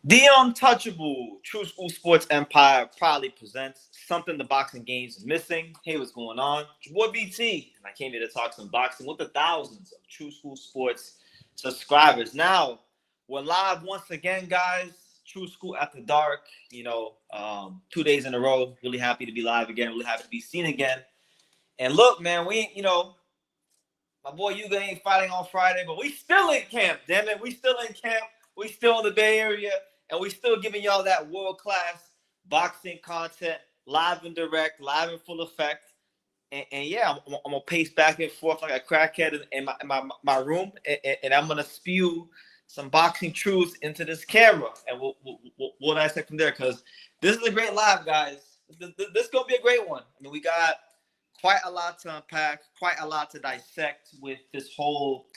The Untouchable True School Sports Empire proudly presents something the boxing games is missing. Hey, what's going on? It's your boy BT, and I came here to talk some boxing with the thousands of True School Sports subscribers. Now, we're live once again, guys. True School After Dark. 2 days in a row. Really happy to be live again. Really happy to be seen again. And look, man, my boy Yuga ain't fighting on Friday, but we still in camp. Damn it, we still in camp. We still in the Bay Area, and we still giving y'all that world-class boxing content, live and direct, live in full effect. And yeah, I'm gonna pace back and forth like a crackhead in my room, and I'm gonna spew some boxing truths into this camera, and we'll dissect from there because this is a great live, guys. This is gonna be a great one. I mean, we got quite a lot to unpack, quite a lot to dissect with this whole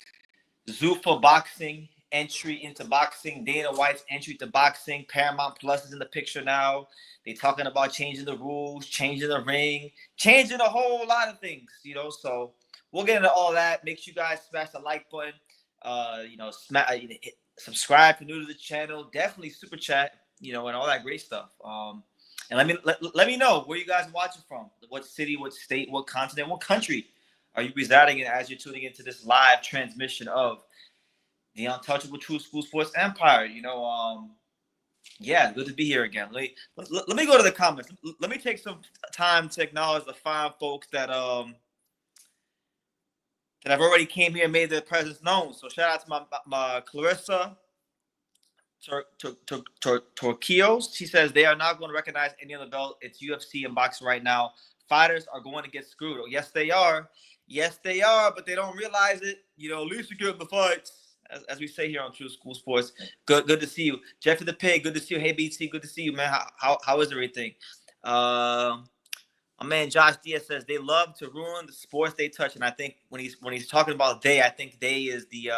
ZUFFA Boxing entry into boxing, Dana White's entry to boxing. Paramount Plus is in the picture now. They talking about changing the rules, changing the ring, changing a whole lot of things, So we'll get into all that. Make sure you guys smash the like button. Subscribe if you're new to the channel. Definitely super chat, and all that great stuff. And let me know where you guys are watching from. What city, what state, what continent, what country are you residing in as you're tuning into this live transmission of the Untouchable True School Sports Empire? Yeah, good to be here again. Let me go to the comments. Let me take some time to acknowledge the fine folks that have already came here and made their presence known. So shout out to my Clarissa Torquillos. She says they are not going to recognize any other belt. It's UFC and boxing right now. Fighters are going to get screwed. Oh, yes, they are. Yes, they are, but they don't realize it. At least you get the fights. As we say here on True School Sports. Good to see you. Jeffrey the Pig, good to see you. Hey, BT, good to see you, man. How is everything? My man Josh Diaz says they love to ruin the sports they touch. And I think when he's talking about they, I think they is the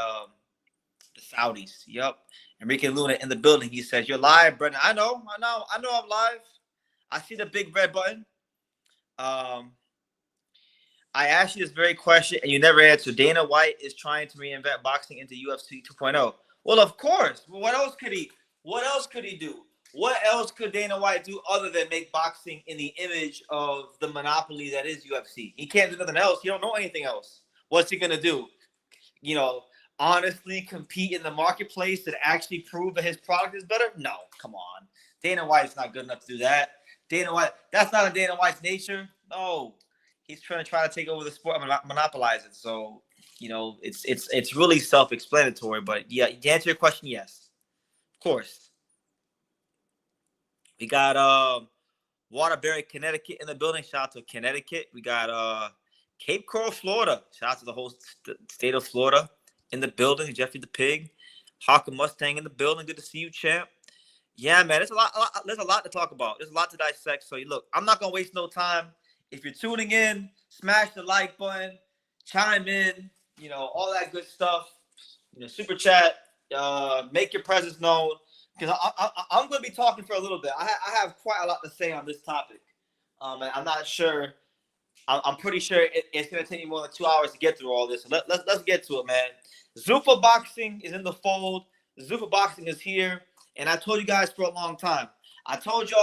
Saudis. Yep. Enrique Luna in the building. He says, "You're live, Brendan." I know I'm live. I see the big red button. I asked you this very question, and you never answered. Dana White is trying to reinvent boxing into UFC 2.0. Well, of course. What else could he do? What else could Dana White do other than make boxing in the image of the monopoly that is UFC? He can't do nothing else. He don't know anything else. What's he gonna do? Honestly compete in the marketplace and actually prove that his product is better? No, come on. Dana White's not good enough to do that. That's not in Dana White's nature. No. He's trying to take over the sport and monopolize it. So, it's really self-explanatory. But yeah, to answer your question, yes, of course. We got Waterbury, Connecticut in the building. Shout out to Connecticut. We got Cape Coral, Florida. Shout out to the whole state of Florida in the building. Jeffrey the Pig, Hawk and Mustang in the building. Good to see you, champ. Yeah, man, there's a lot to talk about. There's a lot to dissect. So look, I'm not gonna waste no time. If you're tuning in, smash the like button, chime in, all that good stuff. Super chat, make your presence known. Because I'm going to be talking for a little bit. I have quite a lot to say on this topic. And I'm not sure. I'm pretty sure it's going to take me more than 2 hours to get through all this. So let's get to it, man. ZUFFA Boxing is in the fold. ZUFFA Boxing is here. And I told you guys for a long time. I told you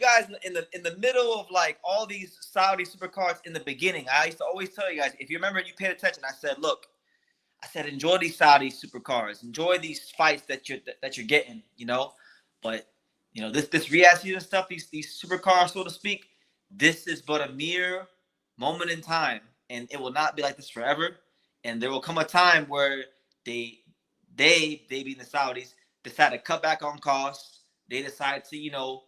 guys in the middle of like all these Saudi supercards in the beginning. I used to always tell you guys, if you remember, you paid attention. I said, look, enjoy these Saudi supercards, enjoy these fights that you're getting, But this Riyadh season stuff, these supercars, so to speak, this is but a mere moment in time, and it will not be like this forever. And there will come a time where they being the Saudis, decide to cut back on costs. They decide to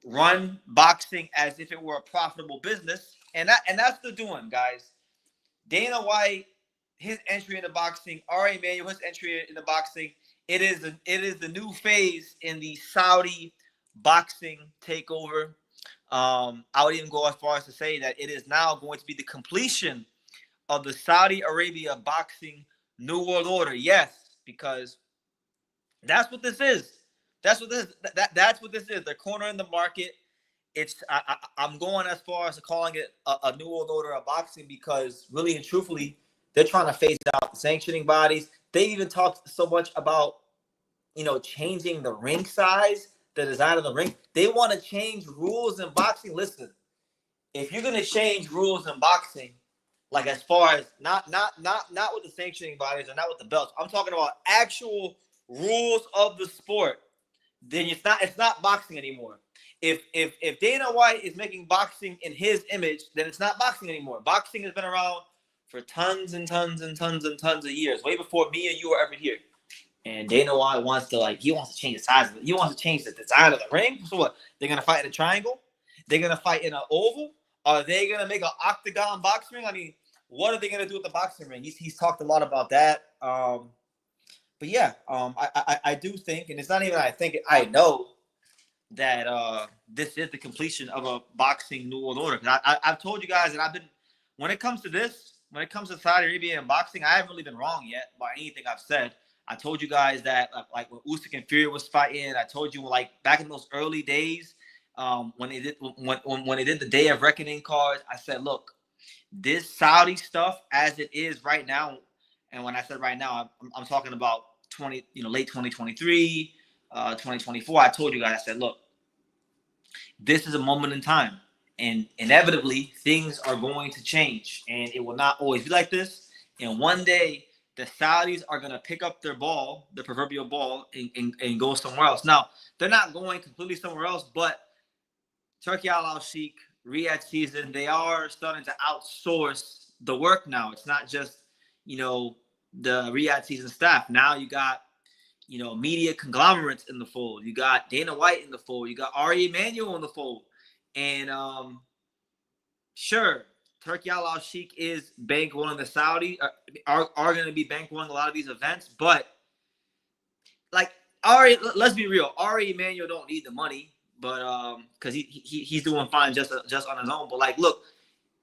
run boxing as if it were a profitable business, and that's the doing, guys. Dana White, his entry into boxing, R.A. Emanuel, his entry into boxing, it is the new phase in the Saudi boxing takeover. I would even go as far as to say that it is now going to be the completion of the Saudi Arabia boxing New World Order. Yes, because that's what this is. That's what this is. They're cornering the market. I'm going as far as calling it a New World Order of boxing because really and truthfully, they're trying to phase out the sanctioning bodies. They even talked so much about changing the ring size, the design of the ring. They want to change rules in boxing. Listen, if you're gonna change rules in boxing, like as far as not with the sanctioning bodies or not with the belts, I'm talking about actual rules of the sport, then it's not boxing anymore. If Dana White is making boxing in his image, then it's not boxing anymore. Boxing has been around for tons and tons and tons and tons of years, way before me and you were ever here. And Dana White wants to change the size of it. He wants to change the design of the ring. So what? They're gonna fight in a triangle? They're gonna fight in an oval? Are they gonna make an octagon boxing ring? I mean, what are they gonna do with the boxing ring? He's talked a lot about that. But yeah, I do think, and it's not even I think it, I know that this is the completion of a boxing New World Order. I've told you guys that I've been, when it comes to Saudi Arabia and boxing, I haven't really been wrong yet by anything I've said. I told you guys that like when Usyk and Fury was fighting, I told you like back in those early days when they did the Day of Reckoning cards, I said, look, this Saudi stuff as it is right now, and when I said right now, I'm talking about late 2023, 2024. I told you guys, I said, look, this is a moment in time, and inevitably things are going to change, and it will not always be like this. And one day the Saudis are going to pick up their ball, the proverbial ball, and go somewhere else. Now, they're not going completely somewhere else, but Turkey Al Sheikh, Riyadh season, they are starting to outsource the work now. It's not just, the Riyadh season staff. Now you got, media conglomerates in the fold. You got Dana White in the fold. You got Ari Emanuel in the fold. And sure, Turkey Al Sheikh is bankrolling the Saudi, are going to be bankrolling a lot of these events. But, like, let's be real. Ari Emanuel don't need the money, but because he's doing fine just on his own. But, like, look,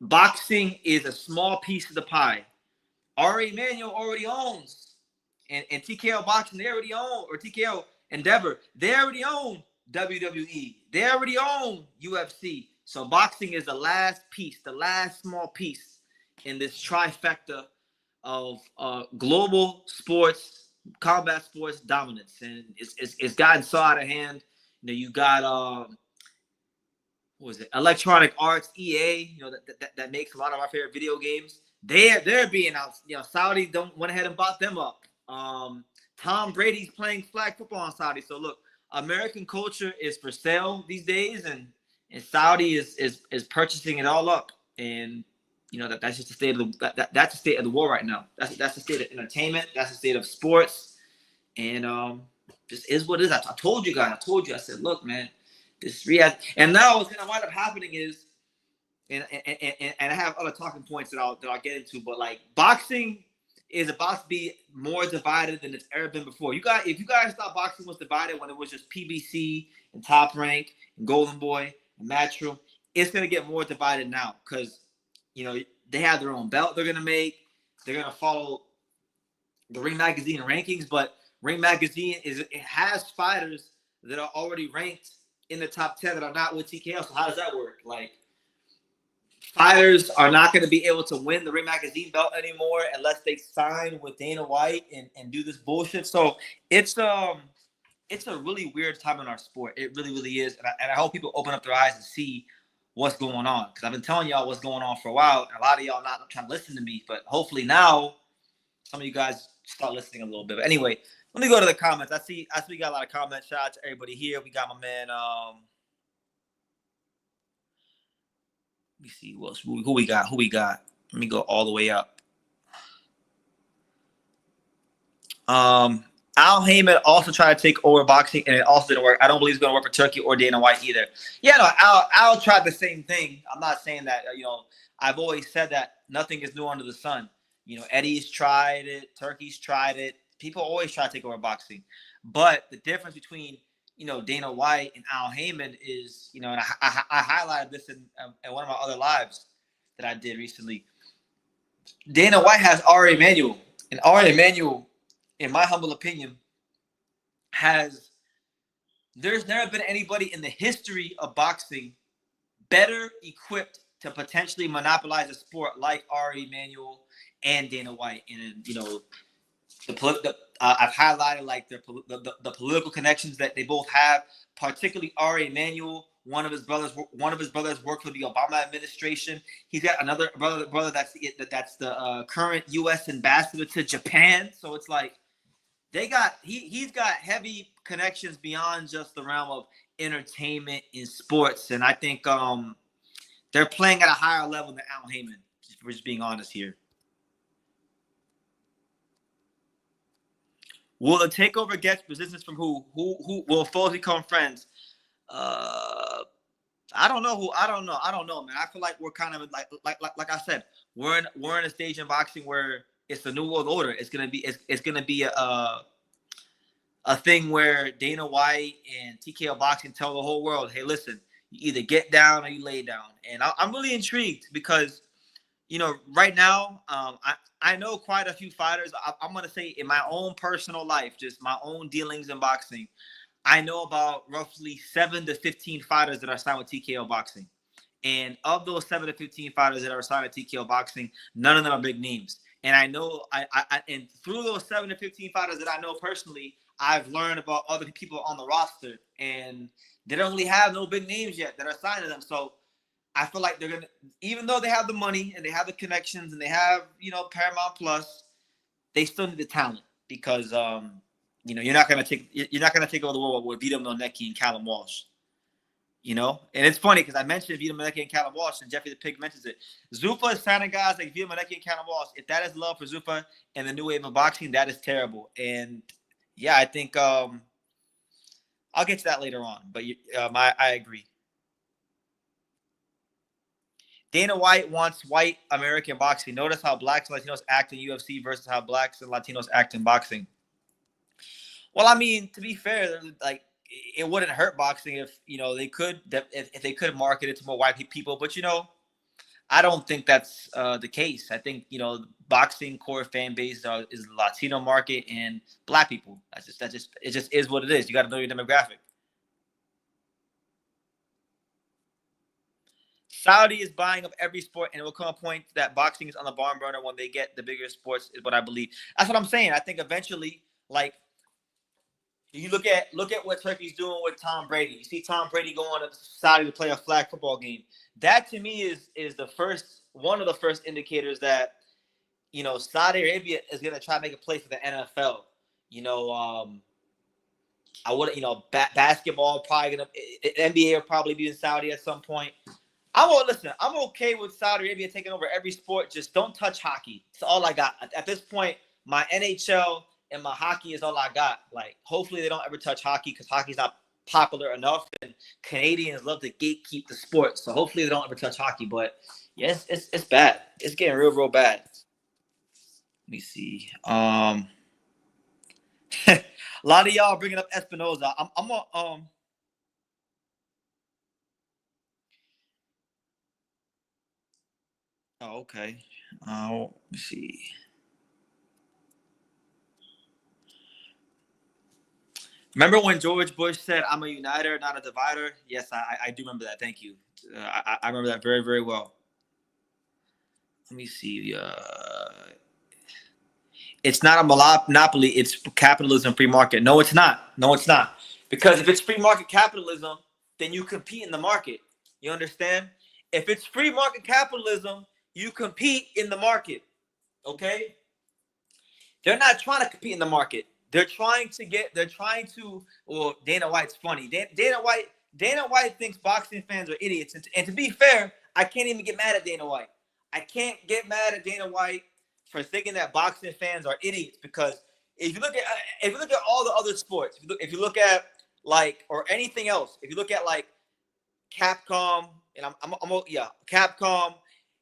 boxing is a small piece of the pie. Ari Emanuel already owns, and TKO Boxing, they already own, or TKO Endeavor, they already own WWE. They already own UFC. So boxing is the last piece, the last small piece in this trifecta of global sports, combat sports dominance, and it's gotten so out of hand. You got what was it? Electronic Arts, EA, that makes a lot of our favorite video games. They're being out. Saudi went ahead and bought them up. Tom Brady's playing flag football in Saudi. So look, American culture is for sale these days, and Saudi is purchasing it all up. And that's just the state of that's the state of the war right now. That's the state of entertainment. That's the state of sports. And just is what it is. I told you guys. I said, look, man, this Riyadh. And now what's gonna wind up happening is, and I have other talking points that I'll get into, but like boxing is about to be more divided than it's ever been before. If you guys thought boxing was divided when it was just PBC and Top Rank and Golden Boy and Matchroom, it's gonna get more divided now because they have their own belt they're gonna make. They're gonna follow the Ring Magazine rankings, but Ring Magazine has fighters that are already ranked in the top 10 that are not with TKO. So how does that work? Like, fighters are not going to be able to win the Ring Magazine belt anymore unless they sign with Dana White and do this bullshit. So it's a really weird time in our sport. It really, really is. And I hope people open up their eyes and see what's going on. Because I've been telling y'all what's going on for a while. And a lot of y'all not trying to listen to me. But hopefully now some of you guys start listening a little bit. But anyway, let me go to the comments. I see we got a lot of comments. Shout out to everybody here. We got my man. Let me see who we got. Let me go all the way up. Al Heyman also tried to take over boxing, and it also didn't work. I don't believe it's going to work for Turkey or Dana White either. Yeah, no, Al tried the same thing. I'm not saying that. I've always said that nothing is new under the sun. Eddie's tried it. Turkey's tried it. People always try to take over boxing. But the difference between Dana White and Al Heyman is, and I highlighted this in one of my other lives that I did recently. Dana White has Ari Emanuel, and Ari Emanuel, in my humble opinion, there's never been anybody in the history of boxing better equipped to potentially monopolize a sport like Ari Emanuel and Dana White. And I've highlighted like the political connections that they both have, particularly Ari Emanuel. One of his brothers worked for the Obama administration. He's got another brother that's the current U.S. ambassador to Japan. So it's like he's got heavy connections beyond just the realm of entertainment in sports, and I think they're playing at a higher level than Al Heyman. We're just being honest here. Will the takeover get resistance from who? Who will foes become friends? I don't know, man. I feel like we're kind of like I said, we're in a stage in boxing where it's the new world order. It's gonna be a thing where Dana White and TKO Boxing tell the whole world, hey, listen, you either get down or you lay down. And I'm really intrigued because, right now, I know quite a few fighters. I'm going to say in my own personal life, just my own dealings in boxing, I know about roughly 7 to 15 fighters that are signed with TKO Boxing. And of those 7 to 15 fighters that are signed with TKO Boxing, none of them are big names. And I know, and through those 7 to 15 fighters that I know personally, I've learned about other people on the roster, and they don't really have no big names yet that are signed to them. So I feel like they're gonna, even though they have the money and they have the connections and they have, Paramount Plus, they still need the talent because you're not gonna take over the world with Vito Mielnicki and Callum Walsh. And it's funny because I mentioned Vito Mielnicki and Callum Walsh, and Jeffrey the Pig mentions it. Zuffa is signing guys like Vito Mielnicki and Callum Walsh. If that is love for Zuffa and the new wave of boxing, that is terrible. And yeah, I think I'll get to that later on. But I agree. Dana White wants white American boxing. Notice how blacks and Latinos act in UFC versus how blacks and Latinos act in boxing. Well, I mean, to be fair, like it wouldn't hurt boxing if they could market it to more white people. But I don't think that's the case. I think boxing core fan base is the Latino market and black people. It just is what it is. You got to know your demographic. Saudi is buying up every sport, and it will come a point that boxing is on the barn burner when they get the bigger sports, is what I believe. That's what I'm saying. I think eventually, like, you look at what Turkey's doing with Tom Brady. You see Tom Brady going to Saudi to play a flag football game. That to me is one of the first indicators that Saudi Arabia is going to try to make a play for the NFL. I would basketball probably gonna NBA will probably be in Saudi at some point. I'm okay with Saudi Arabia taking over every sport. Just don't touch hockey. It's all I got. At this point, my NHL and my hockey is all I got. Like, hopefully they don't ever touch hockey because hockey's not popular enough, and Canadians love to gatekeep the sport. So hopefully they don't ever touch hockey. But yes, it's bad. It's getting real bad. Let me see. A lot of y'all bringing up Espinoza. Oh, okay. Let me see. Remember when George Bush said, "I'm a uniter, not a divider"? Yes, I do remember that. Thank you. I remember that very, very well. Let me see. It's not a monopoly. It's capitalism, free market. No, it's not. Because if it's free market capitalism, then you compete in the market. You understand? If it's free market capitalism, you compete in the market. Okay? They're not trying to compete in the market. Well, Dana White's funny. Dana White thinks boxing fans are idiots. And to be fair, I can't even get mad at Dana White. I can't get mad at Dana White for thinking that boxing fans are idiots, because if you look at all the other sports, if you look at or anything else, if you look at Capcom, and Capcom,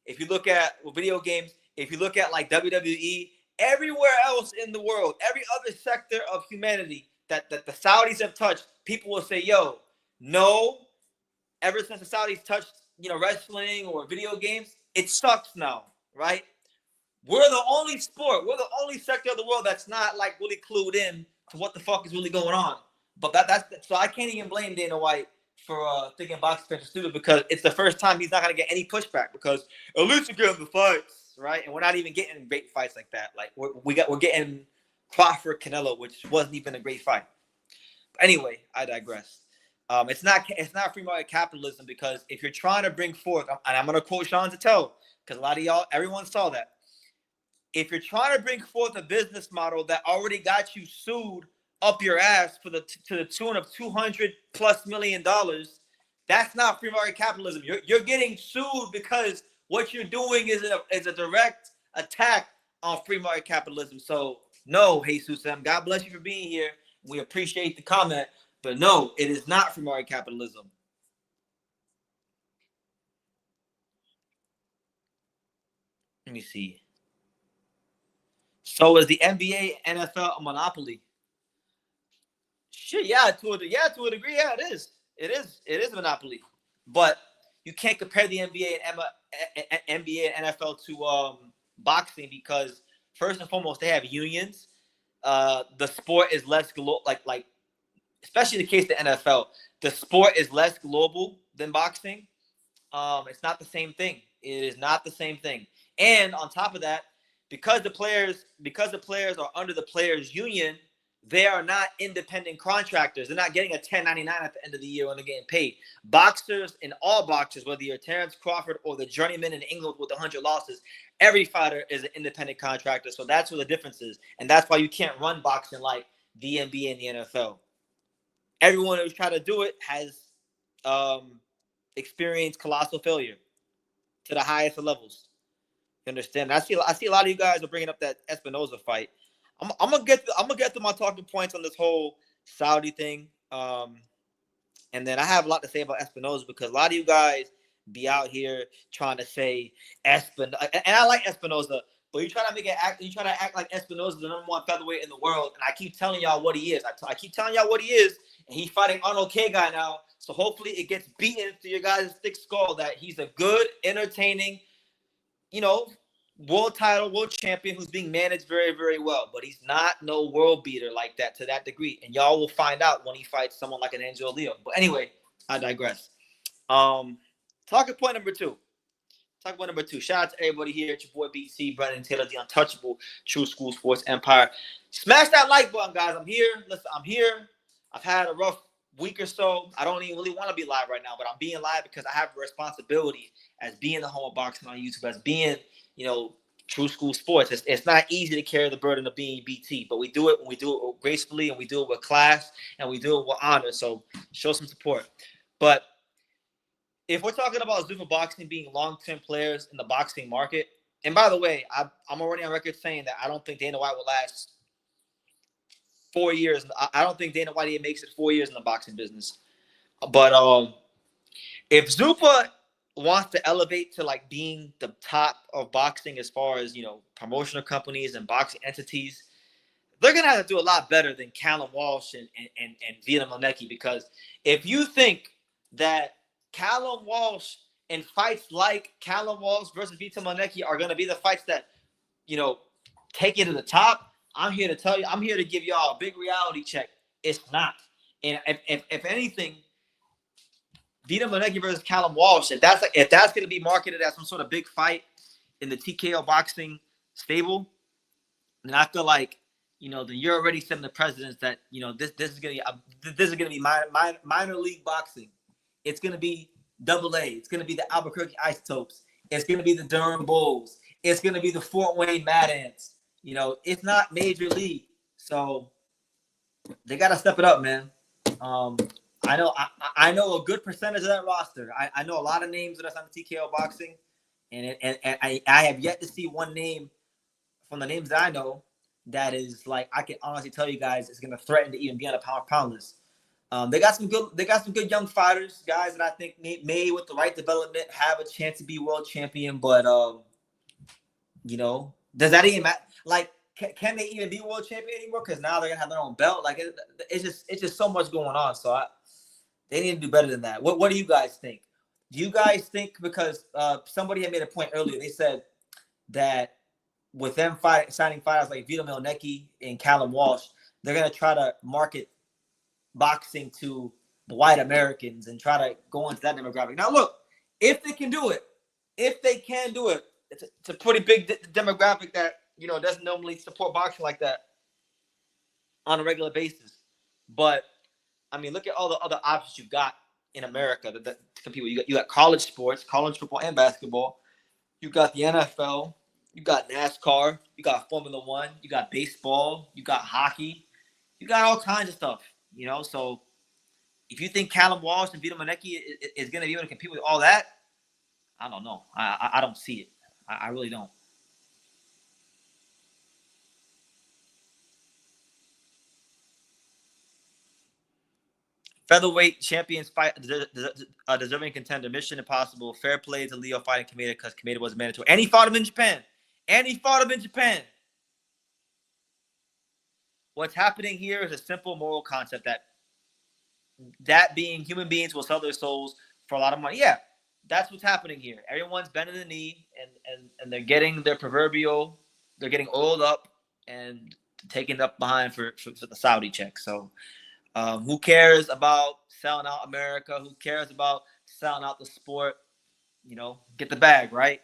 if you look at video games, if you look at WWE, everywhere else in the world, every other sector of humanity that the Saudis have touched, people will say, yo, no, ever since the Saudis touched, wrestling or video games, it sucks now, right? We're the only sector of the world that's not really clued in to what the fuck is really going on. But so I can't even blame Dana White for thinking boxing fans are stupid, because it's the first time he's not gonna get any pushback, because at least you're getting the fights, right? And we're not even getting great fights like that. We're getting Crawford Canelo, which wasn't even a great fight. Anyway, I digress. It's not free market capitalism, because if you're trying to bring forth, and I'm going to quote Sean Tell, because a lot of y'all, everyone saw that. If you're trying to bring forth a business model that already got you sued up your ass to the tune of $200+ million, that's not free market capitalism. You're getting sued because what you're doing is a direct attack on free market capitalism. So no, Jesus M, God bless you for being here. We appreciate the comment, but no, it is not free market capitalism. Let me see. So is the NBA, NFL a monopoly? Shit, yeah, to a degree, yeah, it is. It is a monopoly. But you can't compare the NBA and NFL to boxing, because first and foremost, they have unions. The sport is less like especially in the case of the NFL, the sport is less global than boxing. It's not the same thing. It is not the same thing. And on top of that, because the players are under the players union, they are not independent contractors. They're not getting a 1099 at the end of the year when they're getting paid. Boxers, and all boxers, whether you're Terrence Crawford or the journeyman in England with 100 losses, every fighter is an independent contractor. So that's where the difference is. And that's why you can't run boxing like the NBA and the NFL. Everyone who's trying to do it has experienced colossal failure to the highest of levels. You understand? I see a lot of you guys are bringing up that Espinoza fight. I'm gonna get to my talking points on this whole Saudi thing, and then I have a lot to say about Espinoza, because a lot of you guys be out here trying to say Espinoza, and I like Espinoza, but you try to act like Espinoza is the #1 featherweight in the world, and I keep telling y'all what he is. I keep telling y'all what he is, and he's fighting Arnold K guy now. So hopefully it gets beaten to your guys' thick skull that he's a good, entertaining, world champion who's being managed very, very well. But he's not no world beater like that to that degree. And y'all will find out when he fights someone like an Angel Leo. But anyway, I digress. Talking point number two. Shout out to everybody here. It's your boy BC, Brendan Taylor, the untouchable True School Sports Empire. Smash that like button, guys. I'm here. Listen, I'm here. I've had a rough week or so. I don't even really want to be live right now, but I'm being live because I have a responsibility as being the home of boxing on YouTube, as being, True School Sports. It's not easy to carry the burden of being BT, but we do it when we do it gracefully, and we do it with class, and we do it with honor. So show some support. But if we're talking about ZUFFA Boxing being long-term players in the boxing market, and by the way, I'm already on record saying that I don't think Dana White will last 4 years. I don't think Dana White makes it 4 years in the boxing business. But if ZUFFA wants to elevate to like being the top of boxing as far as, promotional companies and boxing entities, they're going to have to do a lot better than Callum Walsh and Vita Monecki. Because if you think that Callum Walsh and fights like Callum Walsh versus Vita Monecki are going to be the fights that, take you to the top, I'm here to tell you, I'm here to give y'all a big reality check. It's not. And if anything, Vita Monecki versus Callum Walsh, if that's going to be marketed as some sort of big fight in the TKO boxing stable, then I feel like, then you're already setting the precedence that, this is going to be minor league boxing. It's going to be AA. It's going to be the Albuquerque Isotopes. It's going to be the Durham Bulls. It's going to be the Fort Wayne Mad Ants. It's not major league. So they got to step it up, man. I know a good percentage of that roster. I know a lot of names that's on the TKO boxing, and I have yet to see one name from the names that I know that is like, I can honestly tell you guys, it's going to threaten to even be on a pound list. They got some good young fighters, guys that I think may with the right development have a chance to be world champion. But does that even matter? Like, can they even be world champion anymore? Because now they're gonna have their own belt. Like, it's just so much going on. So they need to do better than that. What do you guys think? Do you guys think, because somebody had made a point earlier, they said that with them signing fighters like Vita Monecki and Callum Walsh, they're gonna try to market boxing to the white Americans and try to go into that demographic. Now, look, if they can do it, it's a pretty big demographic that doesn't normally support boxing like that. on a regular basis. But I mean, look at all the other options you've got in America that compete with. You got college sports, college football and basketball. You got the NFL. You got NASCAR. You got Formula One. You got baseball. You got hockey. You got all kinds of stuff. So if you think Callum Walsh and Vito Manecki is going to be able to compete with all that, I don't know. I don't see it. I really don't. Featherweight champions fight deserving contender. Mission Impossible. Fair play to Leo fighting Kameda because Kameda was mandatory. And he fought him in Japan. What's happening here is a simple moral concept that being human beings will sell their souls for a lot of money. Yeah, that's what's happening here. Everyone's bending the knee and they're getting their proverbial, they're getting oiled up and taken up behind for the Saudi check. So who cares about selling out America? Who cares about selling out the sport? Get the bag, right?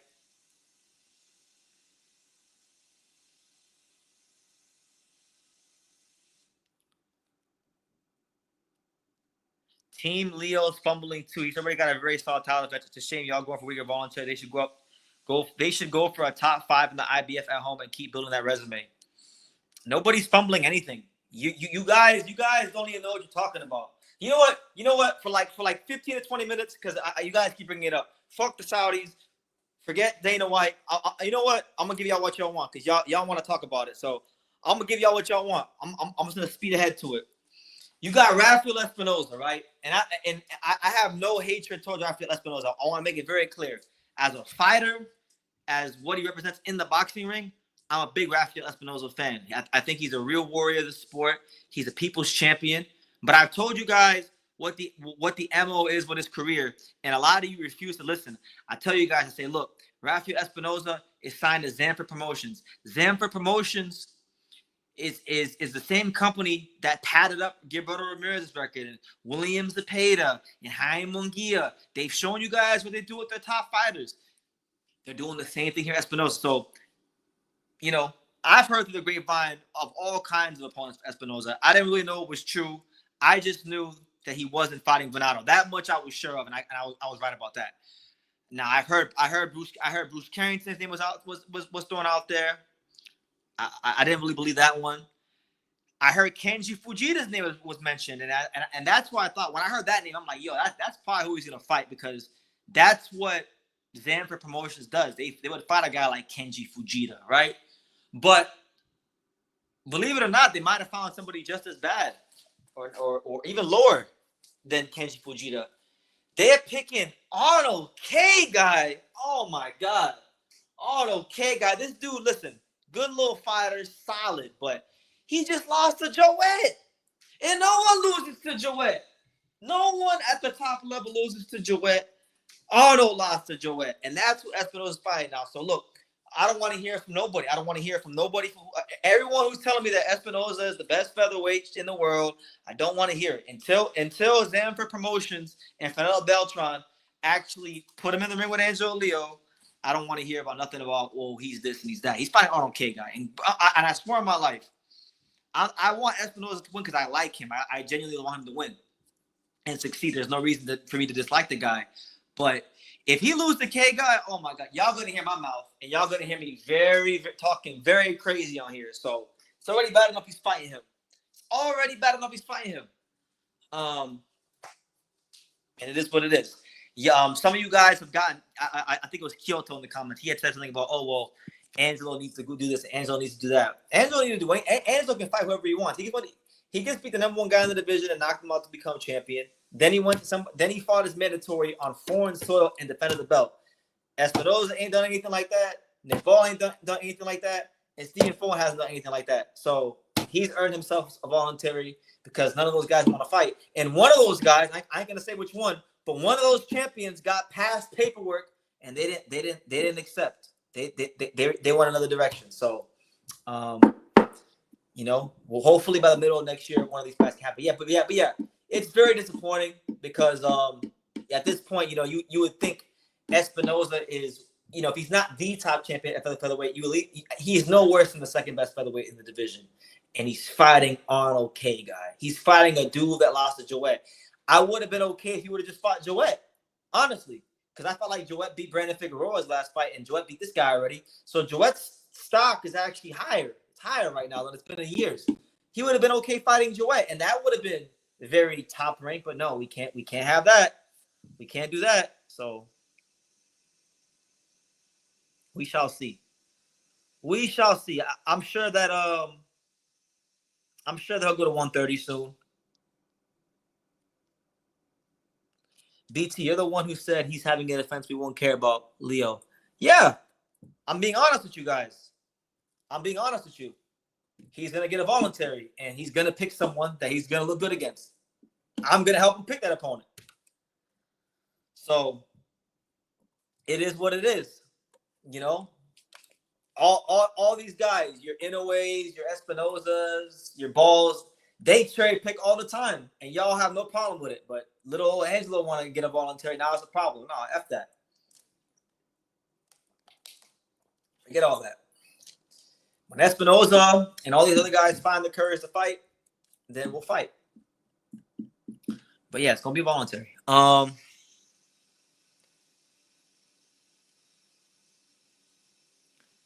Team Leo's fumbling too. He's already got a very solid title. It's a shame y'all going for weaker volunteer. They should They should go for a top 5 in the IBF at home and keep building that resume. Nobody's fumbling anything. You guys don't even know what you're talking about. You know what? For like 15 to 20 minutes, because you guys keep bringing it up. Fuck the Saudis. Forget Dana White. You know what? I'm gonna give y'all what y'all want because y'all want to talk about it. So I'm gonna give y'all what y'all want. I'm just gonna speed ahead to it. You got Rafael Espinoza, right? And I have no hatred towards Rafael Espinoza. I want to make it very clear. As a fighter, as what he represents in the boxing ring, I'm a big Rafael Espinoza fan. I think he's a real warrior of the sport. He's a people's champion. But I've told you guys what the MO is with his career, and a lot of you refuse to listen. I tell you guys to say, look, Rafael Espinoza is signed to Zanfer Promotions. Zanfer Promotions is the same company that padded up Gilberto Ramirez's record and William Zepeda and Jaime Munguia. They've shown you guys what they do with their top fighters. They're doing the same thing here at Espinoza. So, I've heard through the grapevine of all kinds of opponents for Espinoza. I didn't really know it was true. I just knew that he wasn't fighting Venado. That much I was sure of, and I was right about that. Now I heard Bruce Carrington's name was thrown out there. I didn't really believe that one. I heard Kenji Fujita's name was mentioned, and that's why I thought when I heard that name, I'm like, yo, that's probably who he's gonna fight because that's what Zanfer Promotions does. They would fight a guy like Kenji Fujita, right? But believe it or not, they might have found somebody just as bad or even lower than Kenji Fujita. They're picking Arnold K. guy. Oh my God, Arnold K. guy. This dude, listen. Good little fighter, solid, but he just lost to Joet. And no one loses to Joet. No one at the top level loses to Joet. Arnold lost to Joet. And that's who Espinoza's fighting now. So look, I don't want to hear from nobody. Everyone who's telling me that Espinoza is the best featherweight in the world, I don't want to hear it. Until Zanfer Promotions and Fernando Beltran actually put him in the ring with Angelo Leo, I don't want to hear about nothing about, he's this and he's that. He's fighting Arnold K. guy. And I swear on my life, I want Espinoza to win because I like him. I genuinely want him to win and succeed. There's no reason for me to dislike the guy. But if he loses the K guy, oh my God, y'all going to hear my mouth. And y'all going to hear me talking very crazy on here. So it's already bad enough he's fighting him. And it is what it is. Yeah, some of you guys have gotten, I think it was Kyoto in the comments. He had said something about, Angelo needs to go do this. Angelo needs to do that. Angelo needs to do it. Angelo can fight whoever he wants. He just beat the number 1 guy in the division and knocked him out to become champion. Then he fought his mandatory on foreign soil and defended the belt. Espinoza ain't done anything like that. Nick Ball ain't done anything like that. And Stephen Foreign hasn't done anything like that. So he's earned himself a voluntary because none of those guys want to fight. And one of those guys, I ain't gonna say which one, but one of those champions got past paperwork and they didn't accept. They went another direction. So, hopefully by the middle of next year, one of these fights can happen. But yeah, it's very disappointing because at this point, you would think Espinoza is if he's not the top champion at featherweight, he's no worse than the second best featherweight in the division. And he's fighting Arnold K. guy. He's fighting a dude that lost to Joet. I would have been okay if he would have just fought Joet, honestly, because I felt like Joet beat Brandon Figueroa's last fight, and Joet beat this guy already. So Joet's stock is actually higher. It's higher right now than it's been in years. He would have been okay fighting Joet, and that would have been very top ranked. But no, we can't have that. We can't do that. So we shall see. We shall see. I'm sure that I'm sure they'll go to 130 soon. BT, you're the one who said he's having a defense we won't care about, Leo. Yeah, I'm being honest with you guys. I'm being honest with you. He's going to get a voluntary, and he's going to pick someone that he's going to look good against. I'm going to help him pick that opponent. So it is what it is. All these guys, your Inoues, your Espinozas, your Balls, they cherry pick all the time, and y'all have no problem with it. But little old Angelo want to get a voluntary. Now it's a problem. No, F that. Forget all that. When Espinoza and all these other guys find the courage to fight, then we'll fight. But yeah, it's going to be voluntary.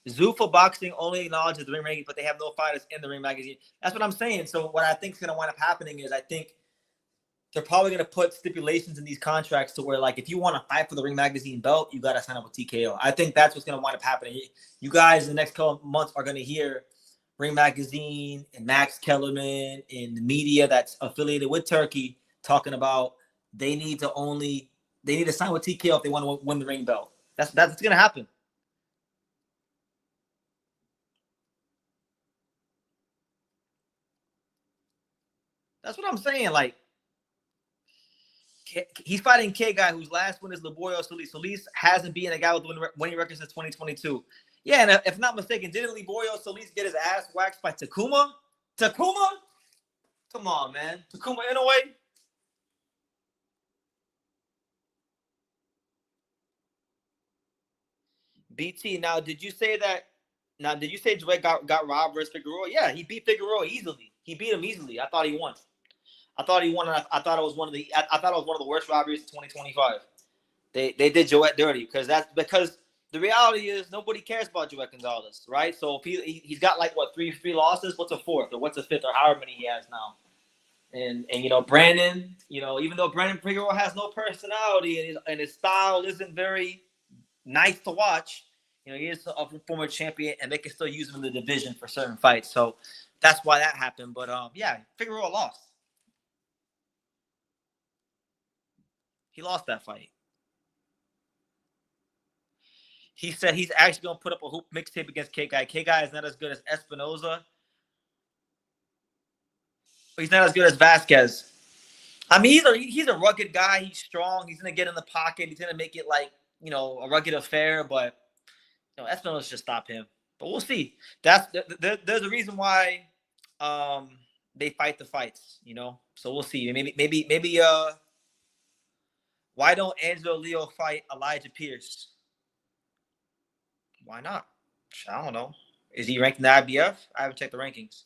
ZUFFA Boxing only acknowledges the ring ranking, but they have no fighters in the ring magazine. That's what I'm saying. So what I think is going to wind up happening is I think they're probably going to put stipulations in these contracts to where, like, if you want to fight for the ring magazine belt, you got to sign up with TKO. I think that's what's going to wind up happening. You guys in the next couple of months are going to hear Ring Magazine and Max Kellerman and the media that's affiliated with Turkey talking about they need to sign with TKO if they want to win the ring belt. That's going to happen. That's what I'm saying. Like, he's fighting K guy whose last win is Liborio Solis. Solis hasn't been a guy with winning records since 2022. Yeah, and if not mistaken, didn't Liborio Solis get his ass waxed by Takuma? Takuma? Come on, man. Takuma Inoue? BT, now did you say Joey got robbed versus Figueroa? Yeah, he beat Figueroa easily. He beat him easily. I thought he won. I thought it was one of the worst robberies of 2025. They did Joet dirty because the reality is nobody cares about Joet Gonzalez, right? So if he's got like what three losses, what's a fourth or what's a fifth or however many he has now, and Brandon, even though Brandon Figueroa has no personality and his style isn't very nice to watch, he is a former champion and they can still use him in the division for certain fights. So that's why that happened. But yeah, Figueroa lost. He lost that fight. He said he's actually going to put up a hoop mixtape against K-Guy. K-Guy is not as good as Espinoza. He's not as good as Vasquez. I mean, he's a rugged guy. He's strong. He's going to get in the pocket. He's going to make it like, a rugged affair. But, Espinoza should stop him. But we'll see. There's a reason why they fight the fights, So we'll see. Maybe why don't Angelo Leo fight Elijah Pierce? Why not? I don't know. Is he ranked in the IBF? I haven't checked the rankings.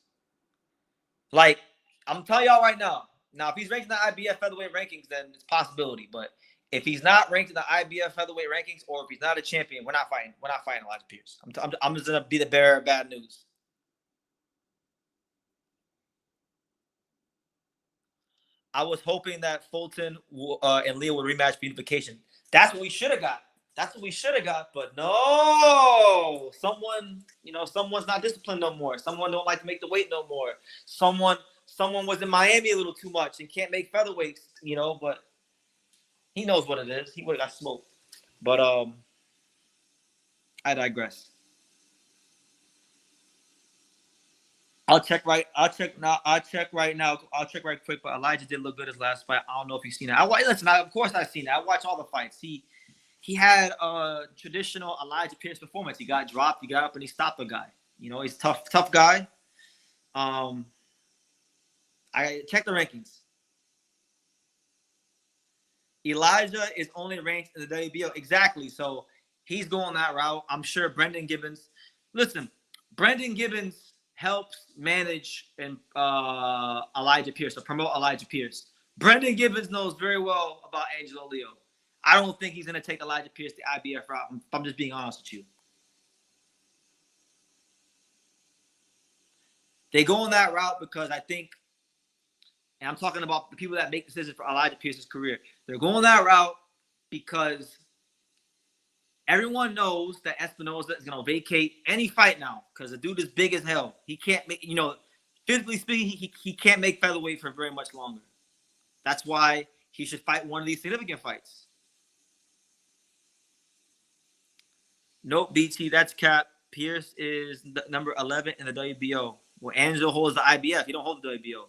Like, I'm telling y'all right now. Now, if he's ranked in the IBF featherweight rankings, then it's a possibility. But if he's not ranked in the IBF featherweight rankings, or if he's not a champion, we're not fighting. We're not fighting Elijah Pierce. I'm just gonna be the bearer of bad news. I was hoping that Fulton and Leo would rematch for unification. That's what we should have got. But no, someone's not disciplined no more. Someone don't like to make the weight no more. Someone was in Miami a little too much and can't make featherweights, but he knows what it is. He would have got smoked. But I digress. I'll check right now. I'll check right quick. But Elijah did look good his last fight. I don't know if you've seen it. Of course I've seen it. I watch all the fights. He had a traditional Elijah Pierce performance. He got dropped, he got up, and he stopped the guy. He's tough guy. I checked the rankings. Elijah is only ranked in the WBO. Exactly. So He's going that route. I'm sure Brendan Gibbons. Listen, Brendan Gibbons helps manage and Elijah Pierce, or promote Elijah Pierce. Brendan Gibbons knows very well about Angelo Leo. I don't think he's going to take Elijah Pierce the IBF route. I'm just being honest with you. They go on that route because I think, and I'm talking about the people that make decisions for Elijah Pierce's career. They're going that route because everyone knows that Espinoza is going to vacate any fight now because the dude is big as hell. He can't make, physically speaking, he can't make featherweight for very much longer. That's why he should fight one of these significant fights. Nope, BT, that's cap. Pierce is number 11 in the WBO. Well, Angelo holds the IBF. He don't hold the WBO.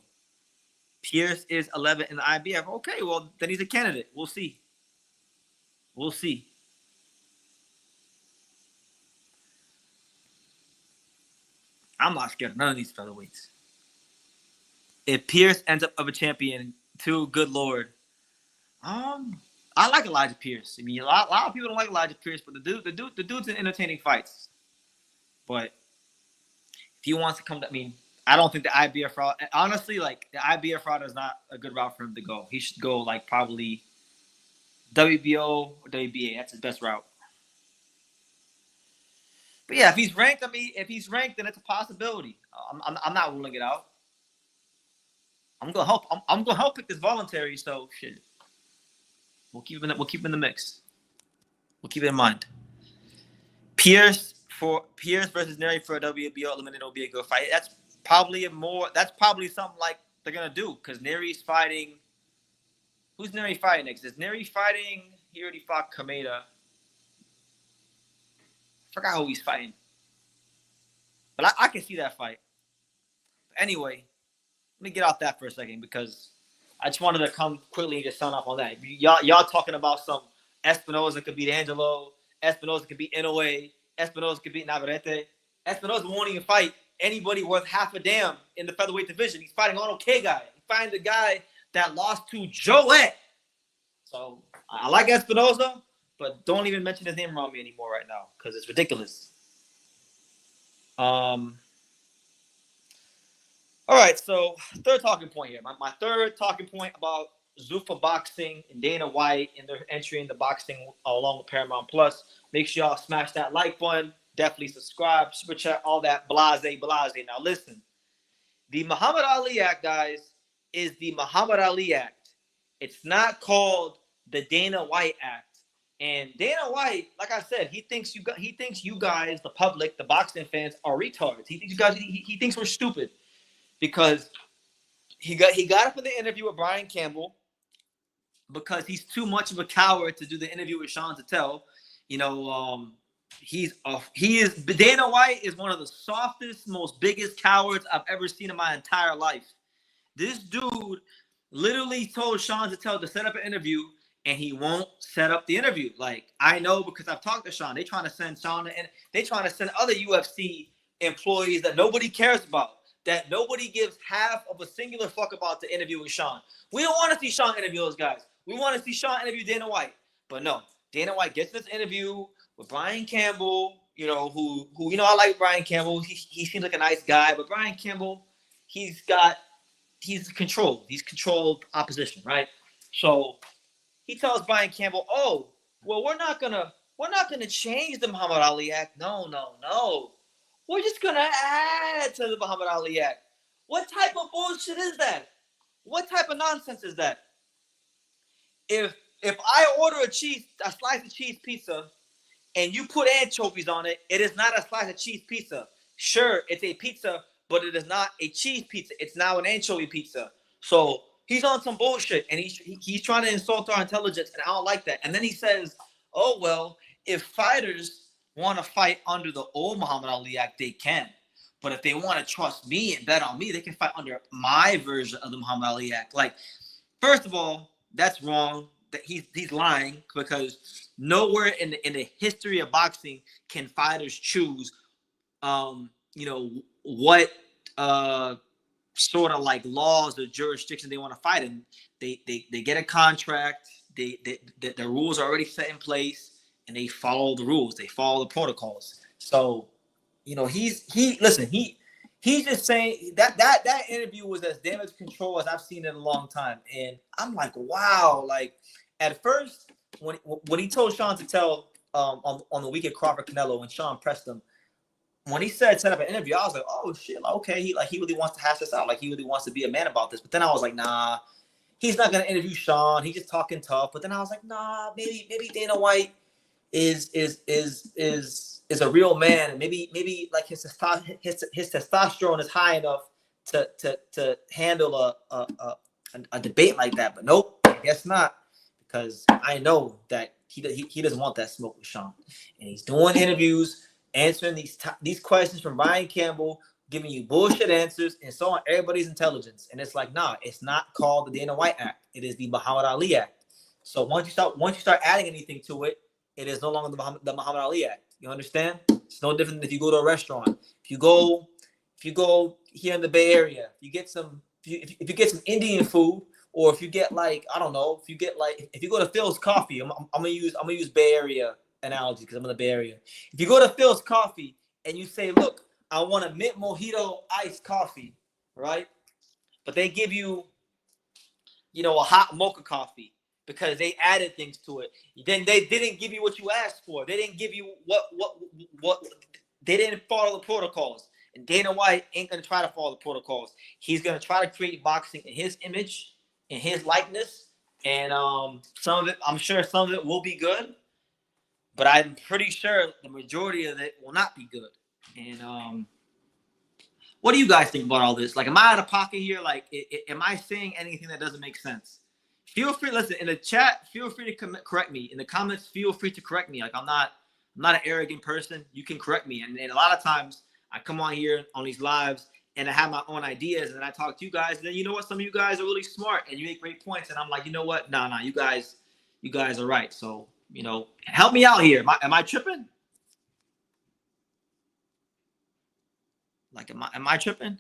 Pierce is 11 in the IBF. Okay, well, then he's a candidate. We'll see. We'll see. I'm not scared of none of these featherweights. If Pierce ends up a champion, too, good Lord. I like Elijah Pierce. I mean, a lot of people don't like Elijah Pierce, but the dude's in entertaining fights. But if he wants to come to, I don't think the IBF route, honestly, like the IBF route is not a good route for him to go. He should go like probably WBO or WBA. That's his best route. But yeah, if he's ranked, then it's a possibility. I'm not ruling it out. I'm gonna help. I'm gonna help pick this voluntary. So shit, we'll keep him in the mix. We'll keep it in mind. Pierce versus Neri for a WBO eliminated will be a good fight. That's probably something like they're gonna do because Neri's fighting. Who's Neri fighting next? Is Neri fighting? He already fought Kameda. Forgot who he's fighting. But I can see that fight. Anyway, let me get off that for a second because I just wanted to come quickly and just sign off on that. Y'all talking about some Espinoza could beat Angelo. Espinoza could beat Inoue. Espinoza could beat Navarrete. Espinoza won't even fight anybody worth half a damn in the featherweight division. He's fighting an okay guy. He's fighting the guy that lost to Joet. So I like Espinoza, but don't even mention his name around me anymore right now because it's ridiculous. All right, so third talking point here. My third talking point about ZUFFA Boxing and Dana White and their entry into boxing along with Paramount Plus. Make sure y'all smash that like button. Definitely subscribe, super chat, all that blase. Now listen, the Muhammad Ali Act, guys, is the Muhammad Ali Act. It's not called the Dana White Act. And Dana White, like I said, he thinks you guys, the public, the boxing fans, are retards. He thinks we're stupid because he got up in the interview with Brian Campbell because he's too much of a coward to do the interview with Sean Tuttle. Dana White is one of the softest, most biggest cowards I've ever seen in my entire life. This dude literally told Sean Tuttle to set up an interview, and he won't set up the interview. Like, I know because I've talked to Sean. They trying to send Sean, and they trying to send other UFC employees that nobody cares about, that nobody gives half of a singular fuck about to interview with Sean. We don't want to see Sean interview those guys. We want to see Sean interview Dana White. But no, Dana White gets this interview with Brian Campbell, who I like Brian Campbell. He seems like a nice guy, but Brian Campbell, he's controlled. He's controlled opposition, right? So he tells Brian Campbell, "Oh, well, we're not gonna change the Muhammad Ali Act. No. We're just gonna add to the Muhammad Ali Act." What type of bullshit is that? What type of nonsense is that? If I order a slice of cheese pizza, and you put anchovies on it, it is not a slice of cheese pizza. Sure, it's a pizza, but it is not a cheese pizza. It's now an anchovy pizza. So he's on some bullshit, and he's trying to insult our intelligence, and I don't like that. And then he says, "Oh well, if fighters want to fight under the old Muhammad Ali Act, they can. But if they want to trust me and bet on me, they can fight under my version of the Muhammad Ali Act." Like, first of all, that's wrong. That he's lying because nowhere in the history of boxing can fighters choose, what sort of like laws or jurisdiction they want to fight in. They get a contract. The rules are already set in place, and they follow the rules. They follow the protocols. So, he's just saying that interview was as damage control as I've seen in a long time. And I'm like, wow. Like, at first, when he told Sean to tell on the weekend Crawford Canelo, when Sean pressed him, when he set up an interview, I was like, oh shit, like, okay, he really wants to hash this out. Like, he really wants to be a man about this. But then I was like, nah, he's not gonna interview Sean. He's just talking tough. But then I was like, nah, maybe Dana White is a real man, and maybe like his testosterone is high enough to handle a debate like that. But nope, I guess not, because I know that he doesn't want that smoke with Sean, and he's doing interviews, answering these questions from Brian Campbell, giving you bullshit answers, and so on everybody's intelligence. And it's like, nah, it's not called the Dana White Act. It is the Muhammad Ali Act. So once you start adding anything to it, it is no longer the Muhammad Ali Act. You understand? It's no different than if you go to a restaurant. If you go here in the Bay Area, if you get some Indian food, or if you get like, I don't know, if you go to Phil's Coffee, I'm gonna use Bay Area analogy because I'm in the Bay Area. If you go to Phil's Coffee and you say, look, I want a mint mojito iced coffee, right? But they give you, a hot mocha coffee because they added things to it. Then they didn't give you what you asked for. They didn't give you what they didn't follow the protocols. And Dana White ain't gonna try to follow the protocols. He's gonna try to create boxing in his image, in his likeness, and I'm sure some of it will be good, but I'm pretty sure the majority of it will not be good. And what do you guys think about all this? Like, am I out of pocket here? Like, am I saying anything that doesn't make sense? Feel free, listen, in the chat, feel free to correct me. In the comments, feel free to correct me. Like, I'm not an arrogant person. You can correct me. And a lot of times I come on here on these lives and I have my own ideas and I talk to you guys. And then, you know what? Some of you guys are really smart and you make great points. And I'm like, you know what? Nah, you guys are right. So, help me out here. Am I tripping? Like, am I tripping?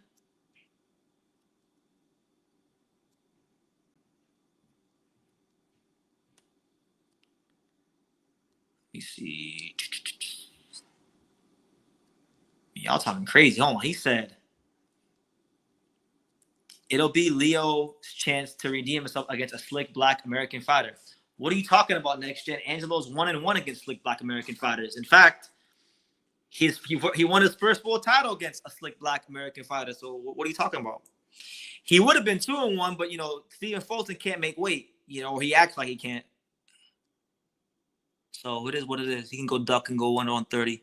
Let me see. Y'all talking crazy. Hold on. He said it'll be Leo's chance to redeem himself against a slick black American fighter. What are you talking about, Next Gen? Angelo's 1-1 against slick black American fighters. In fact, he won his first full title against a slick black American fighter. So what are you talking about? He would have been 2-1, but Stephen Fulton can't make weight. Or he acts like he can't. So it is what it is. He can go duck and go 1-30.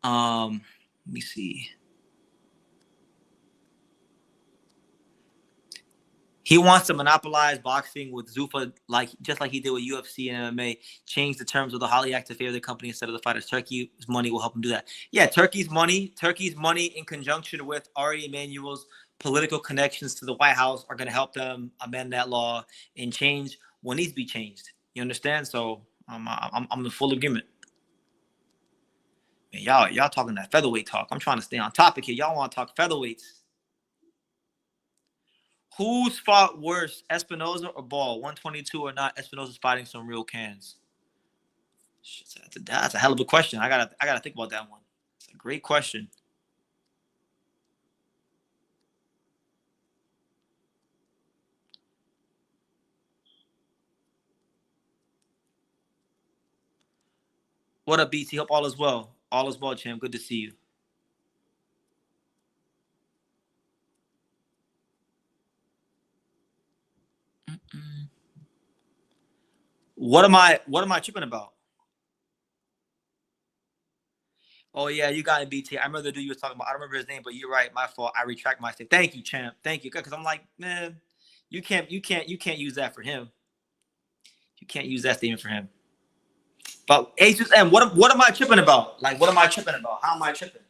Let me see. He wants to monopolize boxing with ZUFFA, just like he did with UFC and MMA. Change the terms of the Holly Act to favor the company instead of the fighters. Turkey's money will help him do that. Yeah, Turkey's money in conjunction with Ari Emanuel's political connections to the White House are going to help them amend that law and change what needs to be changed. You understand? So I'm in full agreement. Man, y'all talking that featherweight talk. I'm trying to stay on topic here. Y'all want to talk featherweights. Who's fought worse, Espinoza or Ball? 122 or not? Espinoza's fighting some real cans. That's a hell of a question. I gotta think about that one. It's a great question. What up, BT? Hope all is well. All is well, champ. Good to see you. What am I tripping about? Oh yeah, you got it, BT. I remember the dude you were talking about. I don't remember his name, but you're right. My fault. I retract my statement. Thank you, champ. Thank you. Because I'm like, man, you can't use that for him. You can't use that statement for him. But HSM, what am I tripping about? Like, what am I tripping about? How am I tripping?